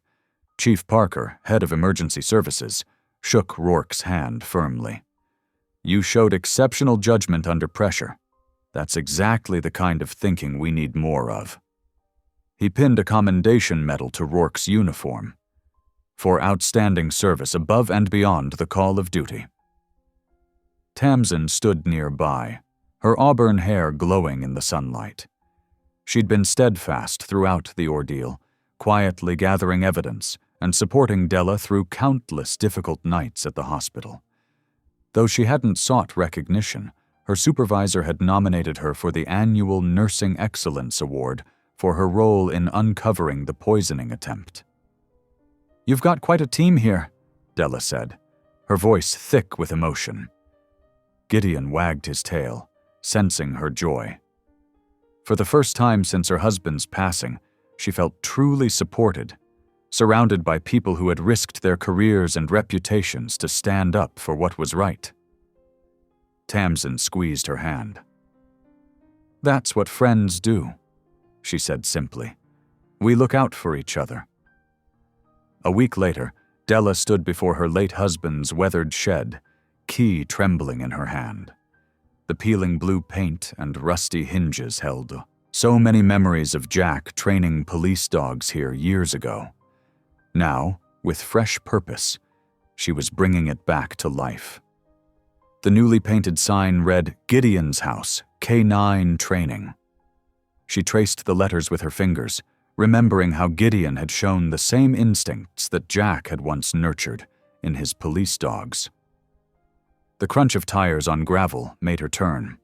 Chief Parker, head of emergency services, shook Rourke's hand firmly. "You showed exceptional judgment under pressure. That's exactly the kind of thinking we need more of." He pinned a commendation medal to Rourke's uniform for outstanding service above and beyond the call of duty. Tamsin stood nearby, her auburn hair glowing in the sunlight. She'd been steadfast throughout the ordeal, quietly gathering evidence and supporting Della through countless difficult nights at the hospital. Though she hadn't sought recognition, her supervisor had nominated her for the annual Nursing Excellence Award for her role in uncovering the poisoning attempt. "You've got quite a team here," Della said, her voice thick with emotion. Gideon wagged his tail, sensing her joy. For the first time since her husband's passing, she felt truly supported, surrounded by people who had risked their careers and reputations to stand up for what was right. Tamsin squeezed her hand. "That's what friends do," she said simply. "We look out for each other." A week later, Della stood before her late husband's weathered shed, key trembling in her hand. The peeling blue paint and rusty hinges held so many memories of Jack training police dogs here years ago. Now, with fresh purpose, she was bringing it back to life. The newly painted sign read, "Gideon's House, K9 Training." She traced the letters with her fingers, remembering how Gideon had shown the same instincts that Jack had once nurtured in his police dogs. The crunch of tires on gravel made her turn.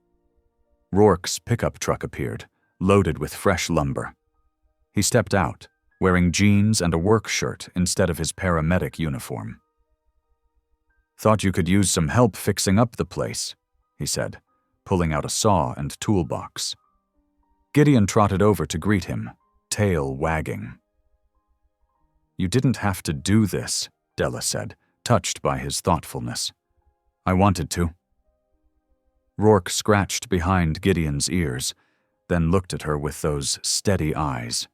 Rourke's pickup truck appeared, loaded with fresh lumber. He stepped out, wearing jeans and a work shirt instead of his paramedic uniform. "Thought you could use some help fixing up the place," he said, pulling out a saw and toolbox. Gideon trotted over to greet him, tail wagging. "You didn't have to do this," Della said, touched by his thoughtfulness. "I wanted to." Rourke scratched behind Gideon's ears, then looked at her with those steady eyes.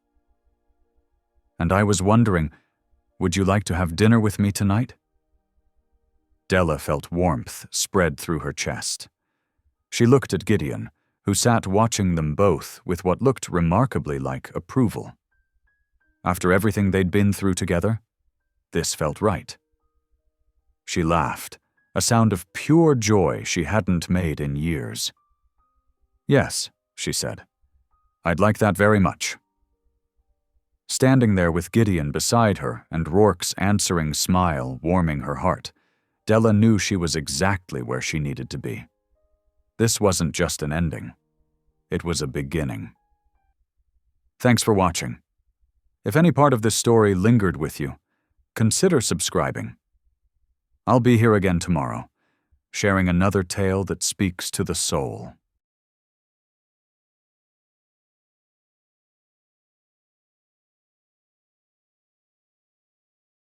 "And I was wondering, would you like to have dinner with me tonight?" Della felt warmth spread through her chest. She looked at Gideon, who sat watching them both with what looked remarkably like approval. After everything they'd been through together, this felt right. She laughed, a sound of pure joy she hadn't made in years. "Yes," she said. "I'd like that very much." Standing there with Gideon beside her and Rourke's answering smile warming her heart, Della knew she was exactly where she needed to be. This wasn't just an ending. It was a beginning. Thanks for watching. If any part of this story lingered with you, consider subscribing. I'll be here again tomorrow, sharing another tale that speaks to the soul.